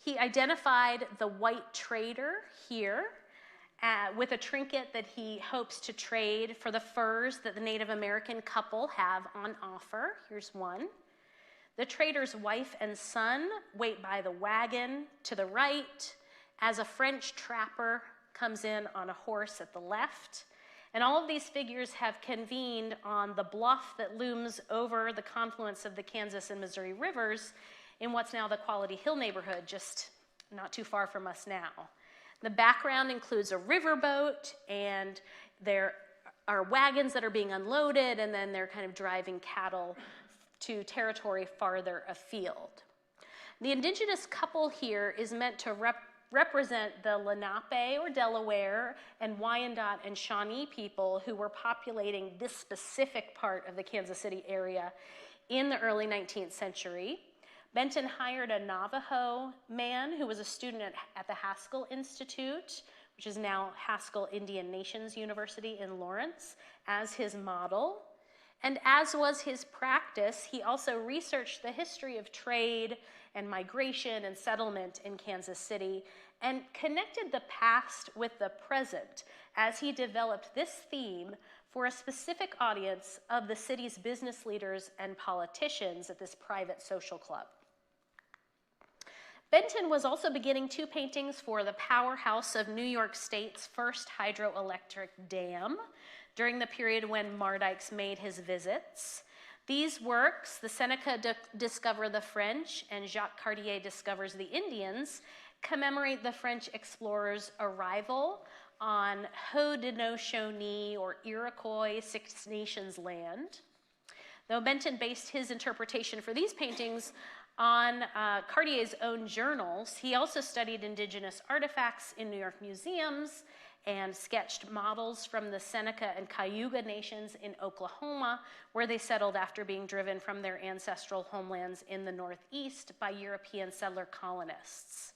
He identified the white trader here with a trinket that he hopes to trade for the furs that the Native American couple have on offer. Here's one. The trader's wife and son wait by the wagon to the right as a French trapper comes in on a horse at the left. And all of these figures have convened on the bluff that looms over the confluence of the Kansas and Missouri rivers in what's now the Quality Hill neighborhood, just not too far from us now. The background includes a riverboat, and there are wagons that are being unloaded, and then they're kind of driving cattle to territory farther afield. The indigenous couple here is meant to represent the Lenape or Delaware and Wyandot and Shawnee people who were populating this specific part of the Kansas City area in the early 19th century. Benton hired a Navajo man who was a student at the Haskell Institute, which is now Haskell Indian Nations University in Lawrence, as his model. And as was his practice, he also researched the history of trade and migration and settlement in Kansas City and connected the past with the present as he developed this theme for a specific audience of the city's business leaders and politicians at this private social club. Benton was also beginning two paintings for the powerhouse of New York State's first hydroelectric dam during the period when Mardikes made his visits. These works, the Seneca Discover the French and Jacques Cartier Discovers the Indians, commemorate the French explorers' arrival on Haudenosaunee or Iroquois Six Nations land. Though Benton based his interpretation for these paintings on Cartier's own journals, he also studied indigenous artifacts in New York museums and sketched models from the Seneca and Cayuga nations in Oklahoma, where they settled after being driven from their ancestral homelands in the Northeast by European settler colonists.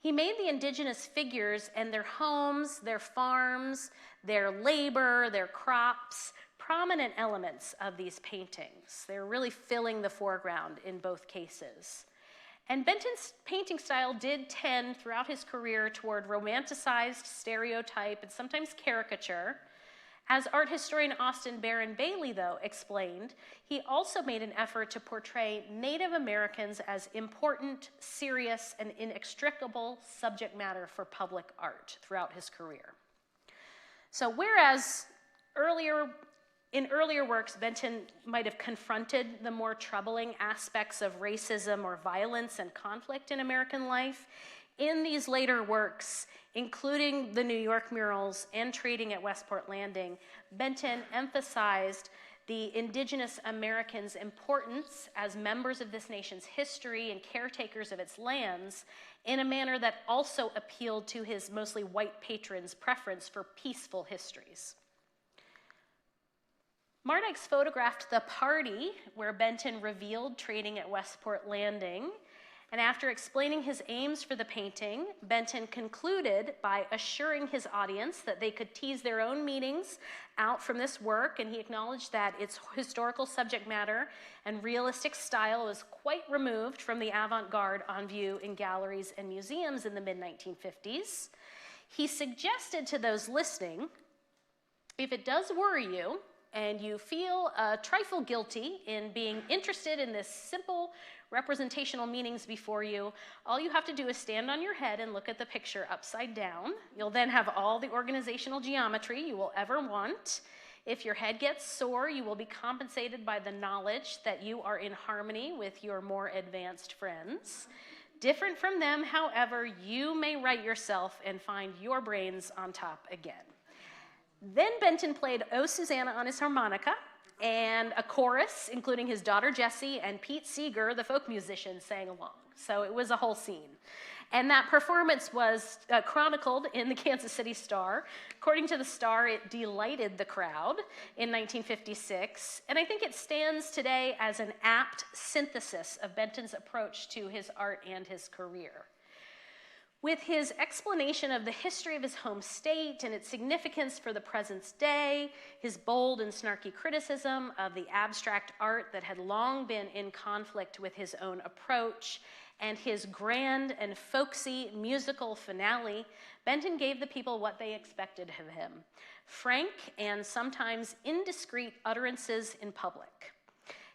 He made the indigenous figures and their homes, their farms, their labor, their crops, prominent elements of these paintings. They're really filling the foreground in both cases. And Benton's painting style did tend throughout his career toward romanticized stereotype and sometimes caricature. As art historian Austin Barron Bailey, though, explained, he also made an effort to portray Native Americans as important, serious, and inextricable subject matter for public art throughout his career. So whereas in earlier works, Benton might have confronted the more troubling aspects of racism or violence and conflict in American life, in these later works, including the New York murals and Trading at Westport Landing, Benton emphasized the indigenous Americans' importance as members of this nation's history and caretakers of its lands in a manner that also appealed to his mostly white patrons' preference for peaceful histories. Mardikes photographed the party where Benton revealed Trading at Westport Landing, and after explaining his aims for the painting, Benton concluded by assuring his audience that they could tease their own meanings out from this work, and he acknowledged that its historical subject matter and realistic style was quite removed from the avant-garde on view in galleries and museums in the mid-1950s. He suggested to those listening, if it does worry you, and you feel a trifle guilty in being interested in this simple representational meanings before you, all you have to do is stand on your head and look at the picture upside down. You'll then have all the organizational geometry you will ever want. If your head gets sore, you will be compensated by the knowledge that you are in harmony with your more advanced friends. Different from them, however, you may right yourself and find your brains on top again. Then Benton played O Susanna on his harmonica, and a chorus, including his daughter Jessie and Pete Seeger, the folk musician, sang along. So it was a whole scene. And that performance was chronicled in the Kansas City Star. According to the Star, it delighted the crowd in 1956, and I think it stands today as an apt synthesis of Benton's approach to his art and his career. With his explanation of the history of his home state and its significance for the present day, his bold and snarky criticism of the abstract art that had long been in conflict with his own approach, and his grand and folksy musical finale, Benton gave the people what they expected of him: frank and sometimes indiscreet utterances in public.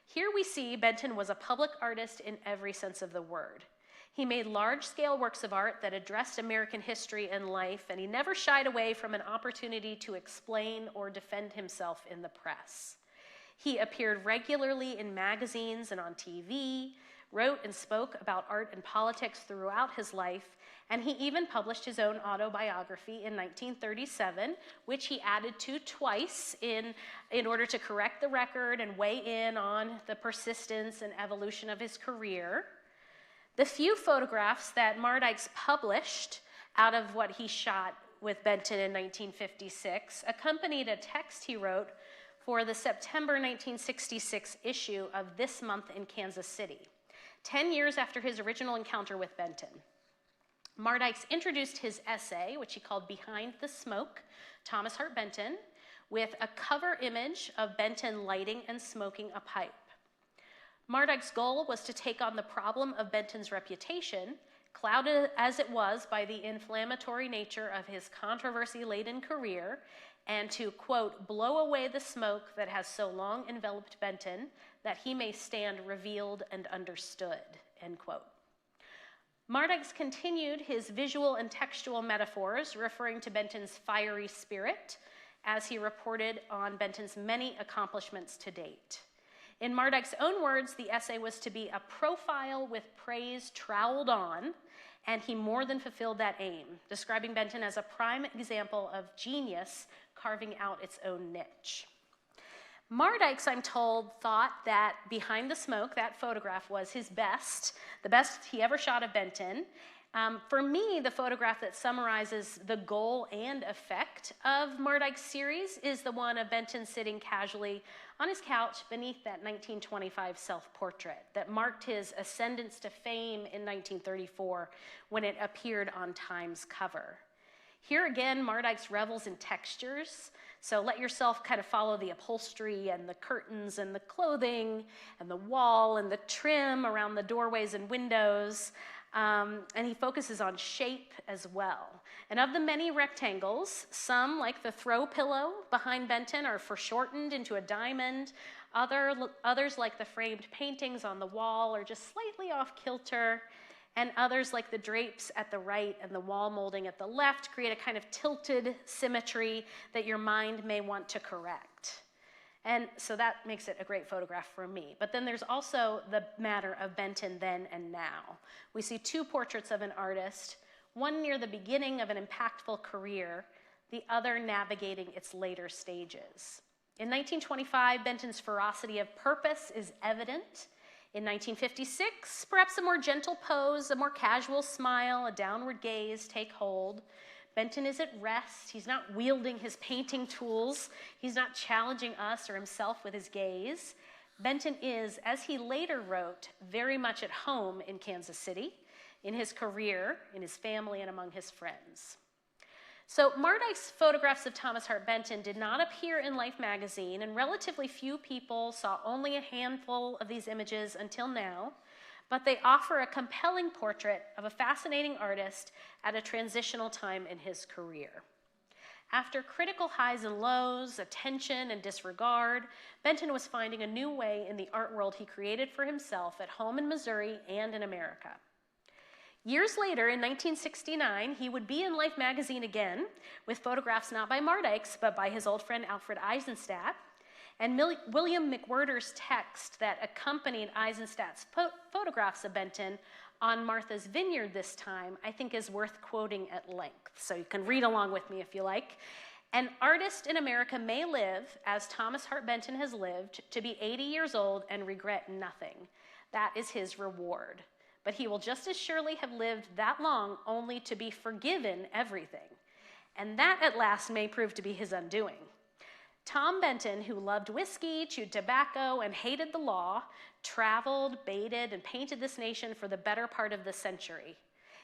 Here we see Benton was a public artist in every sense of the word. He made large-scale works of art that addressed American history and life, and he never shied away from an opportunity to explain or defend himself in the press. He appeared regularly in magazines and on TV, wrote and spoke about art and politics throughout his life, and he even published his own autobiography in 1937, which he added to twice in order to correct the record and weigh in on the persistence and evolution of his career. The few photographs that Mardikes published out of what he shot with Benton in 1956 accompanied a text he wrote for the September 1966 issue of This Month in Kansas City, 10 years after his original encounter with Benton. Mardikes introduced his essay, which he called Behind the Smoke, Thomas Hart Benton, with a cover image of Benton lighting and smoking a pipe. Mardikes' goal was to take on the problem of Benton's reputation, clouded as it was by the inflammatory nature of his controversy-laden career, and to, quote, blow away the smoke that has so long enveloped Benton that he may stand revealed and understood, end quote. Mardikes continued his visual and textual metaphors, referring to Benton's fiery spirit, as he reported on Benton's many accomplishments to date. In Mardikes' own words, the essay was to be a profile with praise troweled on, and he more than fulfilled that aim, describing Benton as a prime example of genius carving out its own niche. Mardikes, I'm told, thought that Behind the Smoke, that photograph, was his best, the best he ever shot of Benton. For me, the photograph that summarizes the goal and effect of Mardikes' series is the one of Benton sitting casually on his couch beneath that 1925 self-portrait that marked his ascendance to fame in 1934 when it appeared on Time's cover. Here again, Mardikes revels in textures, so let yourself kind of follow the upholstery and the curtains and the clothing and the wall and the trim around the doorways and windows. And he focuses on shape as well. And of the many rectangles, some, like the throw pillow behind Benton, are foreshortened into a diamond. Others, like the framed paintings on the wall, are just slightly off kilter. And others, like the drapes at the right and the wall molding at the left, create a kind of tilted symmetry that your mind may want to correct. And so that makes it a great photograph for me. But then there's also the matter of Benton then and now. We see two portraits of an artist, one near the beginning of an impactful career, the other navigating its later stages. In 1925, Benton's ferocity of purpose is evident. In 1956, perhaps a more gentle pose, a more casual smile, a downward gaze take hold. Benton is at rest. He's not wielding his painting tools. He's not challenging us or himself with his gaze. Benton is, as he later wrote, very much at home in Kansas City, in his career, in his family, and among his friends. So Mardikes' photographs of Thomas Hart Benton did not appear in Life magazine, and relatively few people saw only a handful of these images until now. But they offer a compelling portrait of a fascinating artist at a transitional time in his career. After critical highs and lows, attention and disregard, Benton was finding a new way in the art world he created for himself at home in Missouri and in America. Years later, in 1969, he would be in Life magazine again with photographs not by Mardikes, but by his old friend Alfred Eisenstadt. And William McWhirter's text that accompanied Eisenstadt's photographs of Benton on Martha's Vineyard this time, I think is worth quoting at length. So you can read along with me if you like. An artist in America may live, as Thomas Hart Benton has lived, to be 80 years old and regret nothing. That is his reward. But he will just as surely have lived that long only to be forgiven everything. And that at last may prove to be his undoing. Tom Benton, who loved whiskey, chewed tobacco, and hated the law, traveled, baited, and painted this nation for the better part of the century.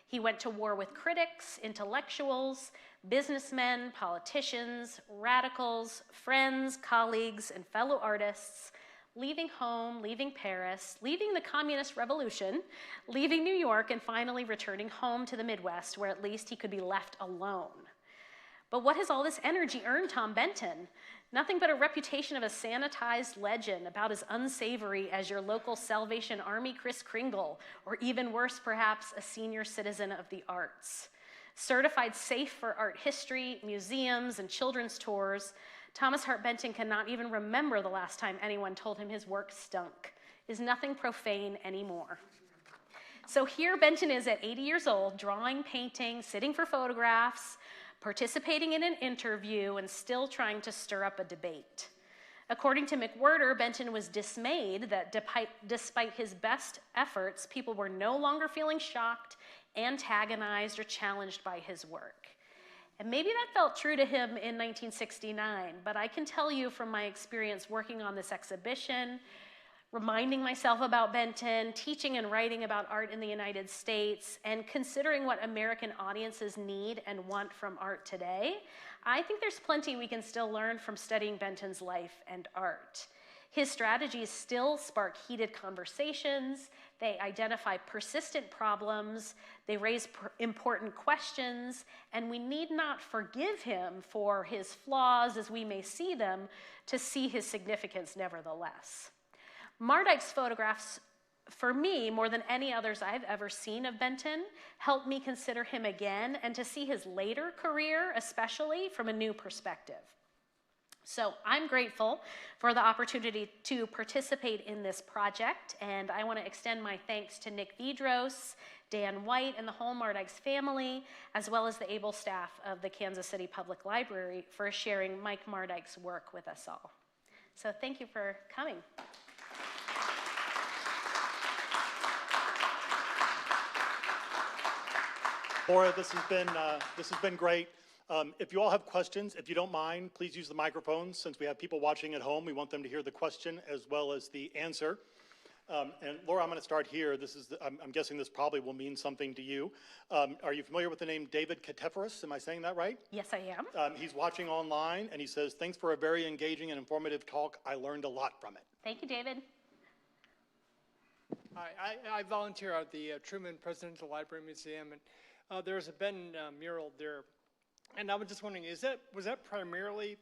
He went to war with critics, intellectuals, businessmen, politicians, radicals, friends, colleagues, and fellow artists, leaving home, leaving Paris, leaving the communist revolution, leaving New York, and finally returning home to the Midwest, where at least he could be left alone. But what has all this energy earned Tom Benton? Nothing but a reputation of a sanitized legend, about as unsavory as your local Salvation Army Kris Kringle, or even worse, perhaps, a senior citizen of the arts. Certified safe for art history, museums, and children's tours, Thomas Hart Benton cannot even remember the last time anyone told him his work stunk. Is nothing profane anymore. So here Benton is at 80 years old, drawing, painting, sitting for photographs, participating in an interview, and still trying to stir up a debate. According to McWhirter, Benton was dismayed that despite his best efforts, people were no longer feeling shocked, antagonized, or challenged by his work. And maybe that felt true to him in 1969, but I can tell you from my experience working on this exhibition, reminding myself about Benton, teaching and writing about art in the United States, and considering what American audiences need and want from art today, I think there's plenty we can still learn from studying Benton's life and art. His strategies still spark heated conversations, they identify persistent problems, they raise important questions, and we need not forgive him for his flaws as we may see them to see his significance nevertheless. Mardikes' photographs, for me, more than any others I've ever seen of Benton, helped me consider him again and to see his later career, especially, from a new perspective. So I'm grateful for the opportunity to participate in this project, and I want to extend my thanks to Nick Vidros, Dan White, and the whole Mardikes family, as well as the able staff of the Kansas City Public Library for sharing Mike Mardikes' work with us all. So thank you for coming.
Laura, this has been great. If you all have questions, if you don't mind, please use the microphones. Since we have people watching at home, we want them to hear the question as well as the answer. And Laura, I'm going to start here. I'm guessing this probably will mean something to you. Are you familiar with the name David Cantankerous? Am I saying that right?
Yes, I am.
He's watching online, and he says, "Thanks for a very engaging and informative talk. I learned a lot from it."
Thank you, David.
I volunteer at the Truman Presidential Library Museum, and there's a Benton mural there. And I was just wondering, was that primarily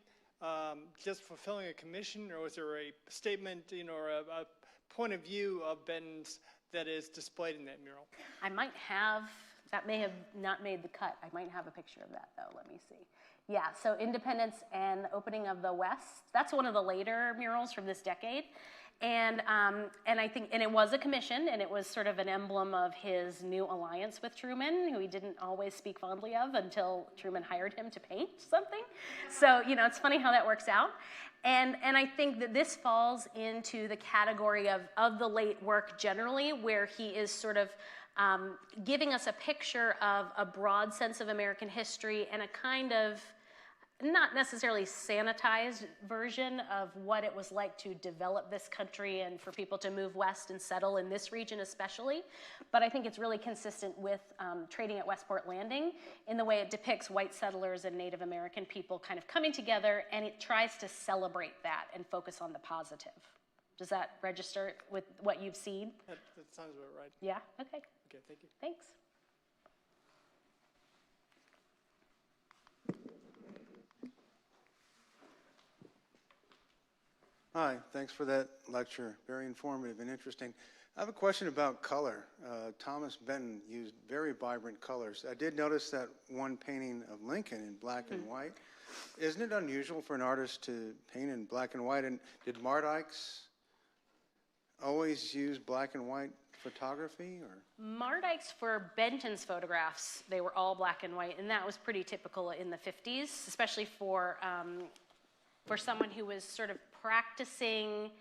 just fulfilling a commission, or was there a statement, or a point of view of Benton's that is displayed in that mural?
I might have, that may have not made the cut. I might have a picture of that though, let me see. Yeah, so Independence and the Opening of the West, that's one of the later murals from this decade. And I think, and it was a commission, and it was sort of an emblem of his new alliance with Truman, who he didn't always speak fondly of until Truman hired him to paint something. So, it's funny how that works out. And I think that this falls into the category of the late work generally, where he is sort of giving us a picture of a broad sense of American history and a kind of, not necessarily sanitized version of what it was like to develop this country and for people to move west and settle in this region especially. But I think it's really consistent with Trading at Westport Landing in the way it depicts white settlers and Native American people kind of coming together, and it tries to celebrate that and focus on the positive. Does that register with what you've seen?
That sounds about right.
Yeah, okay.
Okay, thank you.
Thanks.
Hi, thanks for that lecture. Very informative and interesting. I have a question about color. Thomas Benton used very vibrant colors. I did notice that one painting of Lincoln in black and white. Isn't it unusual for an artist to paint in black and white? And did Mardikes always use black and white photography? Or?
Mardikes, for Benton's photographs, they were all black and white, and that was pretty typical in the 50s, especially for someone who was sort of practicing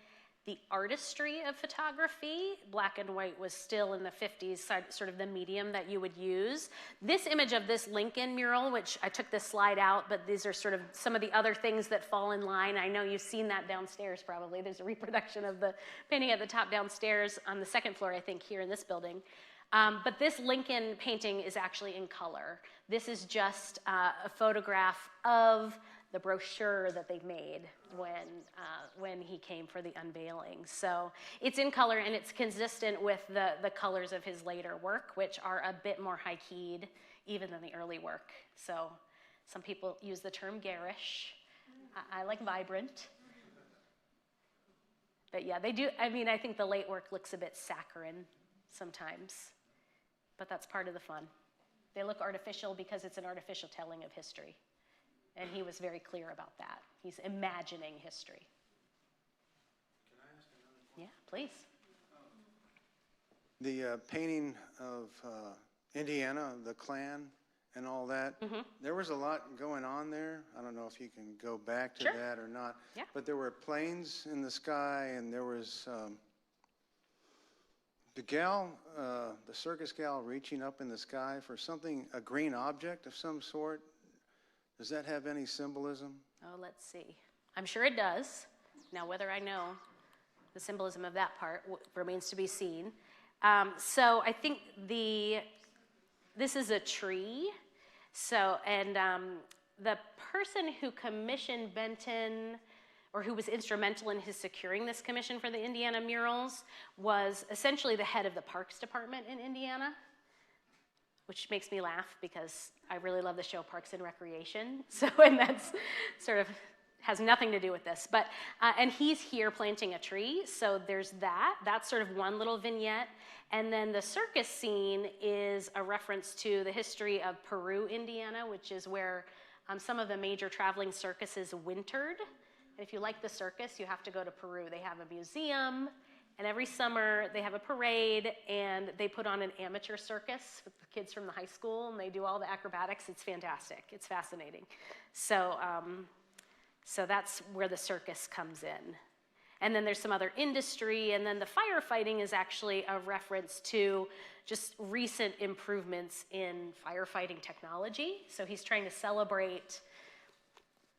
the artistry of photography. Black and white was still in the 50s, sort of the medium that you would use. This image of this Lincoln mural, which I took this slide out, but these are sort of some of the other things that fall in line. I know you've seen that downstairs probably. There's a reproduction of the painting at the top downstairs on the second floor, I think, here in this building. But this Lincoln painting is actually in color. This is just a photograph of the brochure that they made when he came for the unveiling. So it's in color, and it's consistent with the colors of his later work, which are a bit more high-keyed even than the early work. So some people use the term garish. I like vibrant. But yeah, they do. I mean, I think the late work looks a bit saccharine sometimes, but that's part of the fun. They look artificial because it's an artificial telling of history. And he was very clear about that. He's imagining history.
Can I ask another question?
Yeah, please.
The painting of Indiana, the Klan, and all that, there was a lot going on there. I don't know if you can go back to that or not.
Yeah.
But there were planes in the sky, and there was the gal, the circus gal, reaching up in the sky for something, a green object of some sort. Does that have any symbolism?
Oh, let's see. I'm sure it does. Now, whether I know the symbolism of that part remains to be seen. So I think this is a tree. So, and the person who commissioned Benton, or who was instrumental in his securing this commission for the Indiana murals, was essentially the head of the Parks Department in Indiana, which makes me laugh because I really love the show Parks and Recreation. So, and that's sort of has nothing to do with this. But, and he's here planting a tree, so there's that. That's sort of one little vignette. And then the circus scene is a reference to the history of Peru, Indiana, which is where some of the major traveling circuses wintered. And if you like the circus, you have to go to Peru. They have a museum, and every summer they have a parade, and they put on an amateur circus with the kids from the high school, and they do all the acrobatics. It's fantastic. It's fascinating. So, so that's where the circus comes in. And then there's some other industry, and then the firefighting is actually a reference to just recent improvements in firefighting technology. So he's trying to celebrate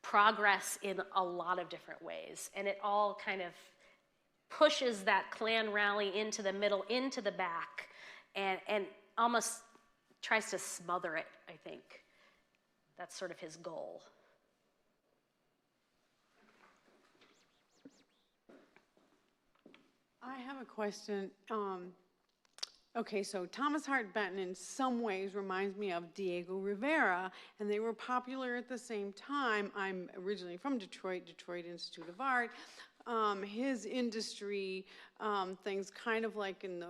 progress in a lot of different ways. And it all kind of pushes that Klan rally into the middle, into the back, and almost tries to smother it, I think. That's sort of his goal.
I have a question. Okay, so Thomas Hart Benton in some ways reminds me of Diego Rivera, and they were popular at the same time. I'm originally from Detroit, Detroit Institute of Art. His industry, things kind of like in the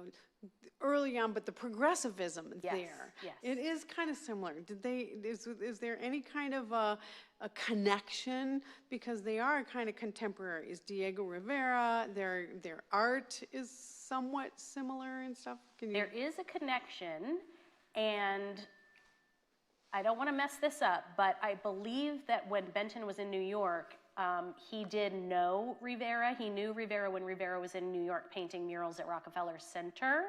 early on, but the progressivism there.
Yes.
It is kind of similar. Is there any kind of a connection? Because they are kind of contemporary. Is Diego Rivera, their art is somewhat similar and stuff?
There is a connection, and I don't want to mess this up, but I believe that when Benton was in New York, he did know Rivera. He knew Rivera when Rivera was in New York painting murals at Rockefeller Center,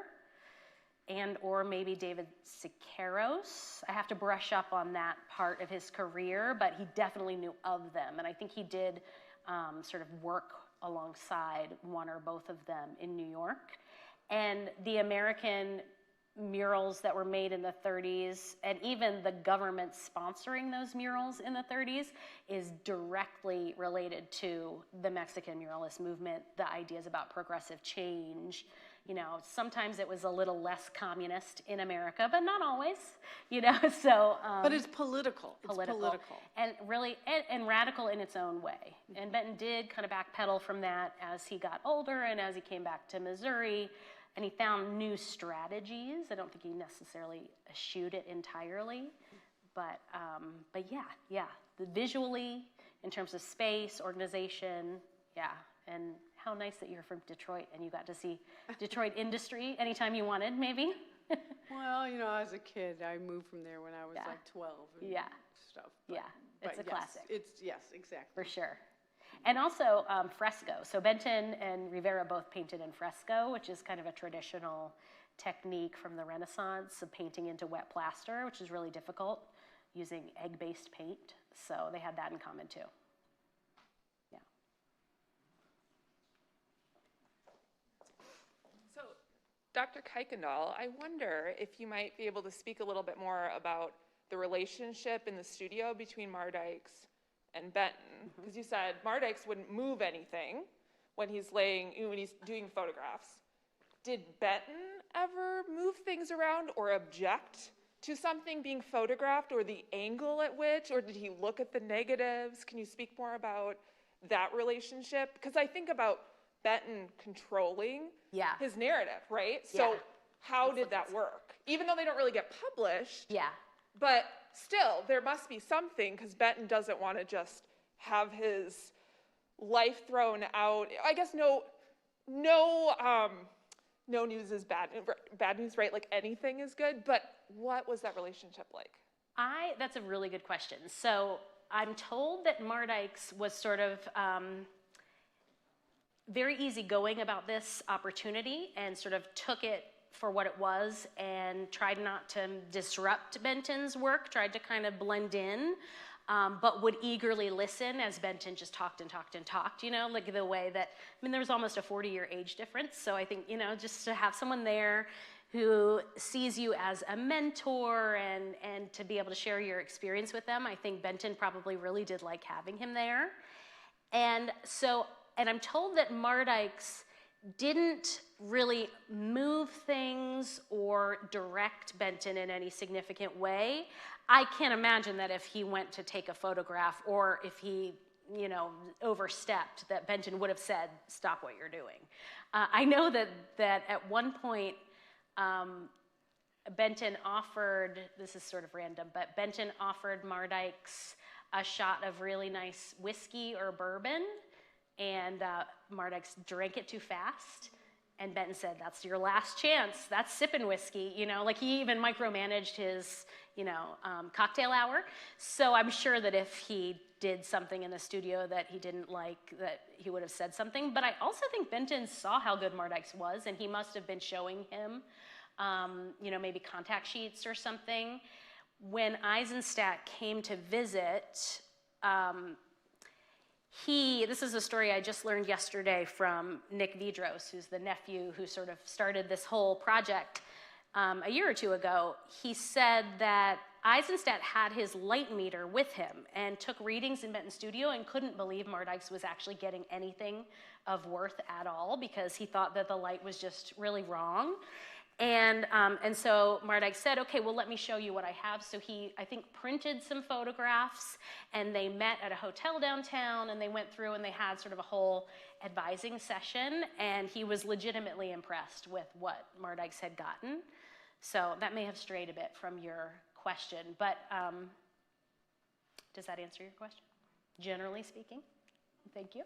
and or maybe David Siqueiros. I have to brush up on that part of his career, but he definitely knew of them, and I think he did sort of work alongside one or both of them in New York. And the American murals that were made in the 30s, and even the government sponsoring those murals in the 30s, is directly related to the Mexican muralist movement, the ideas about progressive change, You know, sometimes it was a little less communist in America, but not always, you know, so.
But it's political. It's political.
And really, and radical in its own way. And Benton did kind of backpedal from that as he got older and as he came back to Missouri, and he found new strategies. I don't think he necessarily eschewed it entirely, but yeah, visually, in terms of space, organization, yeah, and how nice that you're from Detroit and you got to see Detroit industry anytime you wanted, maybe.
Well, you know, as a kid, I moved from there when I was like 12 and stuff. But,
it's a classic.
Yes, exactly.
For sure. And also fresco. So Benton and Rivera both painted in fresco, which is kind of a traditional technique from the Renaissance of painting into wet plaster, which is really difficult using egg-based paint. So they had that in common too. Yeah.
So, Dr. Kuykendall, I wonder if you might be able to speak a little bit more about the relationship in the studio between Mardikes and Benton, because you said Mardikes wouldn't move anything when he's doing photographs. Did Benton ever move things around or object to something being photographed, or the angle at which, or did he look at the negatives? Can you speak more about that relationship? Because I think about Benton controlling his narrative, right? So how did that work? Even though they don't really get published, but still, there must be something, because Benton doesn't want to just have his life thrown out. I guess no news is bad news, right? Like anything is good, but what was that relationship like?
That's a really good question. So I'm told that Mardikes was sort of very easygoing about this opportunity and sort of took it for what it was and tried not to disrupt Benton's work, tried to kind of blend in, but would eagerly listen as Benton just talked and talked and talked, you know, like the way that, I mean, there was almost a 40-year age difference. So I think, you know, just to have someone there who sees you as a mentor and to be able to share your experience with them, I think Benton probably really did like having him there. And I'm told that Mardikes didn't really move things or direct Benton in any significant way. I can't imagine that if he went to take a photograph or if he, you know, overstepped, that Benton would have said, "Stop what you're doing." I know that at one point, Benton offered, this is sort of random, but Benton offered Mardikes a shot of really nice whiskey or bourbon, and Mardikes drank it too fast. And Benton said, "That's your last chance. That's sipping whiskey." You know, like he even micromanaged his, you know, cocktail hour. So I'm sure that if he did something in the studio that he didn't like, that he would have said something. But I also think Benton saw how good Mardikes was, and he must have been showing him, you know, maybe contact sheets or something. When Eisenstadt came to visit, this is a story I just learned yesterday from Nick Vidros, who's the nephew who sort of started this whole project a year or two ago. He said that Eisenstadt had his light meter with him and took readings in Benton's studio and couldn't believe Mardikes was actually getting anything of worth at all because he thought that the light was just really wrong. And so Mardikes said, "Okay, well, let me show you what I have." So he, I think, printed some photographs, and they met at a hotel downtown, and they went through and they had sort of a whole advising session, and he was legitimately impressed with what Mardikes had gotten. So that may have strayed a bit from your question, but does that answer your question? Generally speaking, thank you.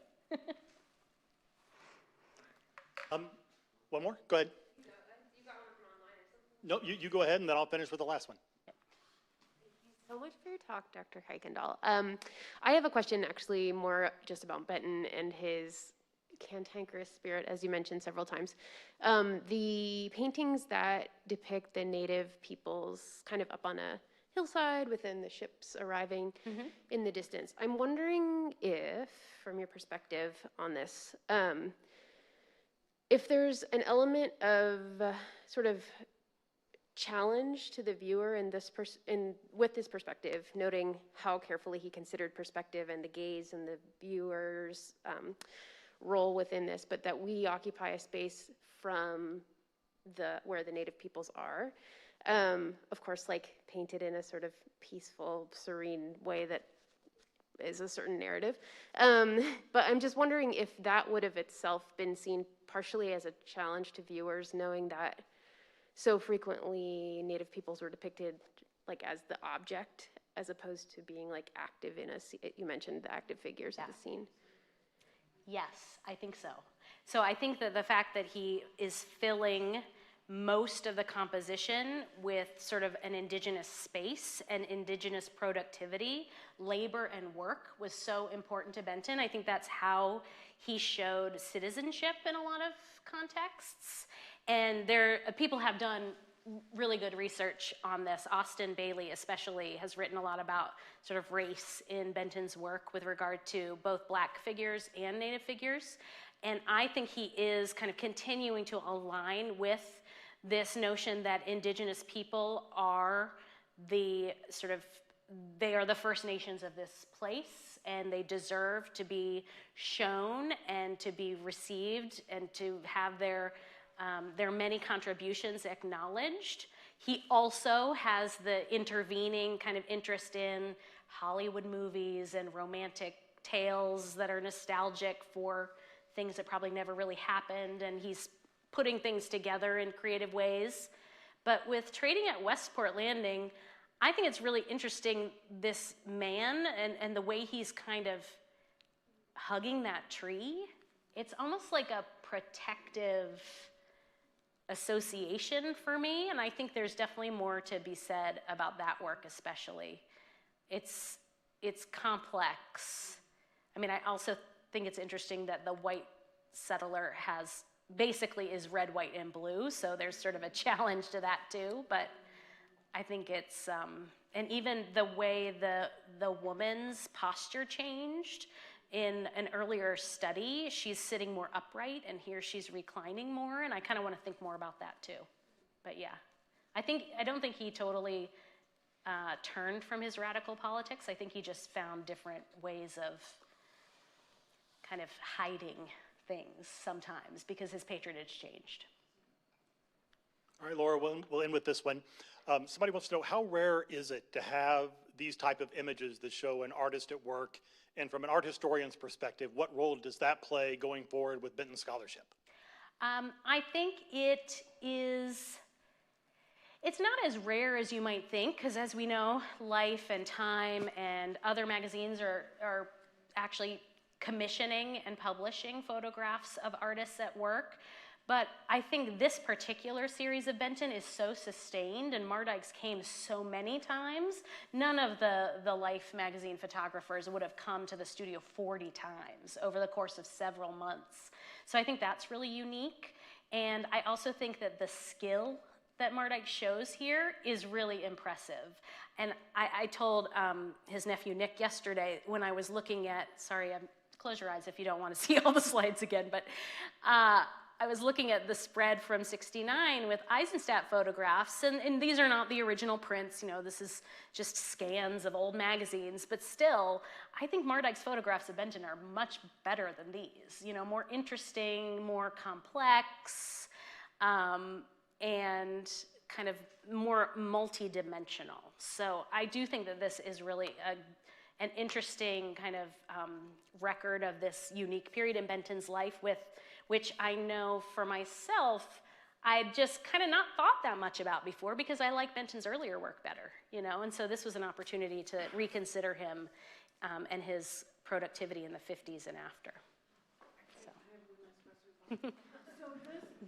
One more, go ahead. No, you go ahead, and then I'll finish with the last one.
Thank you so much for your talk, Dr. Kuykendall. I have a question actually more just about Benton and his cantankerous spirit, as you mentioned several times. The paintings that depict the native peoples kind of up on a hillside within the ships arriving in the distance. I'm wondering if, from your perspective on this, if there's an element of sort of challenge to the viewer in this with this perspective, noting how carefully he considered perspective and the gaze and the viewer's role within this, but that we occupy a space from where the native peoples are. Of course, like painted in a sort of peaceful, serene way that is a certain narrative. But I'm just wondering if that would have itself been seen partially as a challenge to viewers, knowing that so frequently native peoples were depicted like as the object, as opposed to being like active in you mentioned the active figures of the scene.
Yes, I think so. So I think that the fact that he is filling most of the composition with sort of an indigenous space and indigenous productivity, labor and work was so important to Benton. I think that's how he showed citizenship in a lot of contexts. And people have done really good research on this. Austin Bailey especially has written a lot about sort of race in Benton's work with regard to both Black figures and Native figures. And I think he is kind of continuing to align with this notion that indigenous people are they are the First Nations of this place, and they deserve to be shown and to be received and to have their many contributions acknowledged. He also has the intervening kind of interest in Hollywood movies and romantic tales that are nostalgic for things that probably never really happened, and he's putting things together in creative ways. But with Trading at Westport Landing, I think it's really interesting, this man and the way he's kind of hugging that tree. It's almost like a protective association for me, and I think there's definitely more to be said about that work especially. It's complex. I mean, I also think it's interesting that the white settler basically is red, white, and blue, so there's sort of a challenge to that too, but I think it's, and even the way the woman's posture changed. In an earlier study, she's sitting more upright, and here she's reclining more, and I kind of want to think more about that too. But yeah, I don't think he totally turned from his radical politics. I think he just found different ways of kind of hiding things sometimes because his patronage changed.
All right, Laura, we'll end with this one. Somebody wants to know, how rare is it to have these type of images that show an artist at work? And from an art historian's perspective, what role does that play going forward with Benton scholarship?
I think it's not as rare as you might think, because as we know, Life and Time and other magazines are actually commissioning and publishing photographs of artists at work. But I think this particular series of Benton is so sustained, and Mardikes came so many times. None of the Life magazine photographers would have come to the studio 40 times over the course of several months. So I think that's really unique. And I also think that the skill that Mardikes shows here is really impressive. And I told his nephew Nick yesterday when I was looking at, close your eyes if you don't want to see all the slides again, but I was looking at the spread from '69 with Eisenstadt photographs, and these are not the original prints, this is just scans of old magazines, but still, I think Mardikes' photographs of Benton are much better than these, more interesting, more complex, and kind of more multi-dimensional. So I do think that this is really an interesting kind of record of this unique period in Benton's life, which I know for myself, I just kind of not thought that much about before because I like Benton's earlier work better, and so this was an opportunity to reconsider him and his productivity in the 50s and after. So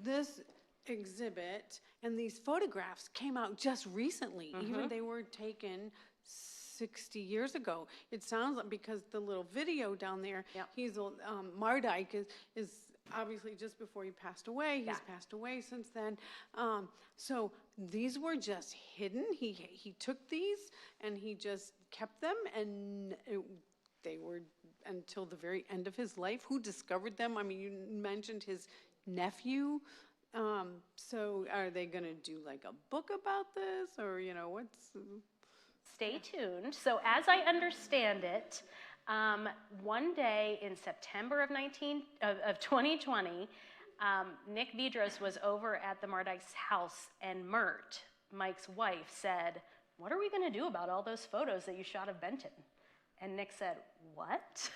this exhibit and these photographs came out just recently. Even they were taken 60 years ago. It sounds like, because the little video down there, he's Mardike is obviously just before he passed away. He's passed away since then. So these were just hidden. He took these and he just kept them, and they were until the very end of his life. Who discovered them? I mean, you mentioned his nephew. So are they going to do like a book about this, or what's?
Stay tuned. So as I understand it, One day in September of 2020, Nick Vidros was over at the Mardikes' house, and Mert, Mike's wife, said, "What are we going to do about all those photos that you shot of Benton?" And Nick said, "What?"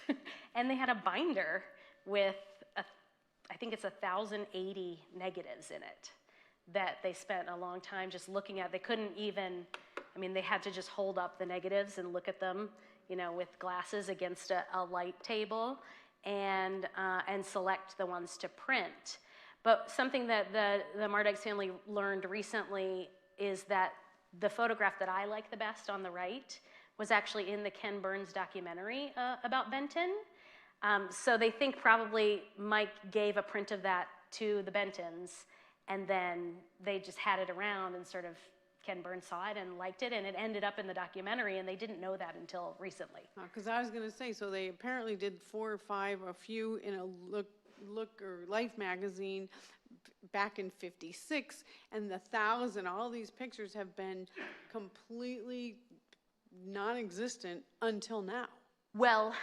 And they had a binder with, I think it's 1,080 negatives in it that they spent a long time just looking at. They couldn't even, I mean, they had to just hold up the negatives and look at them, you know, with glasses against a light table and select the ones to print. But something that the Mardikes family learned recently is that the photograph that I like the best on the right was actually in the Ken Burns documentary about Benton. So they think probably Mike gave a print of that to the Bentons, and then they just had it around, and sort of Ken Burns saw it and liked it, and it ended up in the documentary, and they didn't know that until recently.
Because I was going to say, so they apparently did 4 or 5, a few in a Look or Life magazine back in '56, and the 1,000, all these pictures have been completely non-existent until now.
Well,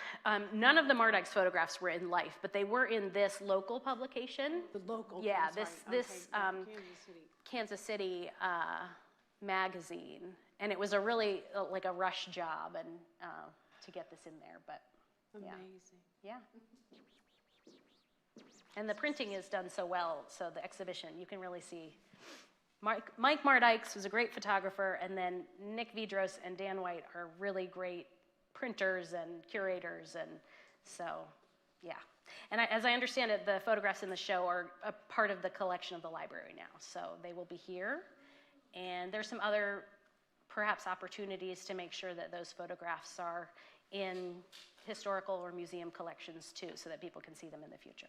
none of the Mardikes photographs were in Life, but they were in this local publication.
The local,
Yeah,
I'm
this
sorry. Okay,
Kansas City magazine, and it was a really like a rush job and to get this in there, but
Amazing.
yeah. And the printing is done so well, so the exhibition, you can really see. Mike Mardikes was a great photographer, and then Nick Vidros and Dan White are really great printers and curators, and so, yeah. And as I understand it, the photographs in the show are a part of the collection of the library now, so they will be here. And there's some other, perhaps, opportunities to make sure that those photographs are in historical or museum collections too, so that people can see them in the future.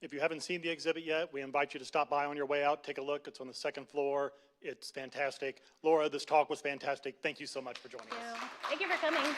If you haven't seen the exhibit yet, we invite you to stop by on your way out, take a look. It's on the 2nd floor. It's fantastic. Laura, this talk was fantastic. Thank you so much for joining us.
Thank you for coming.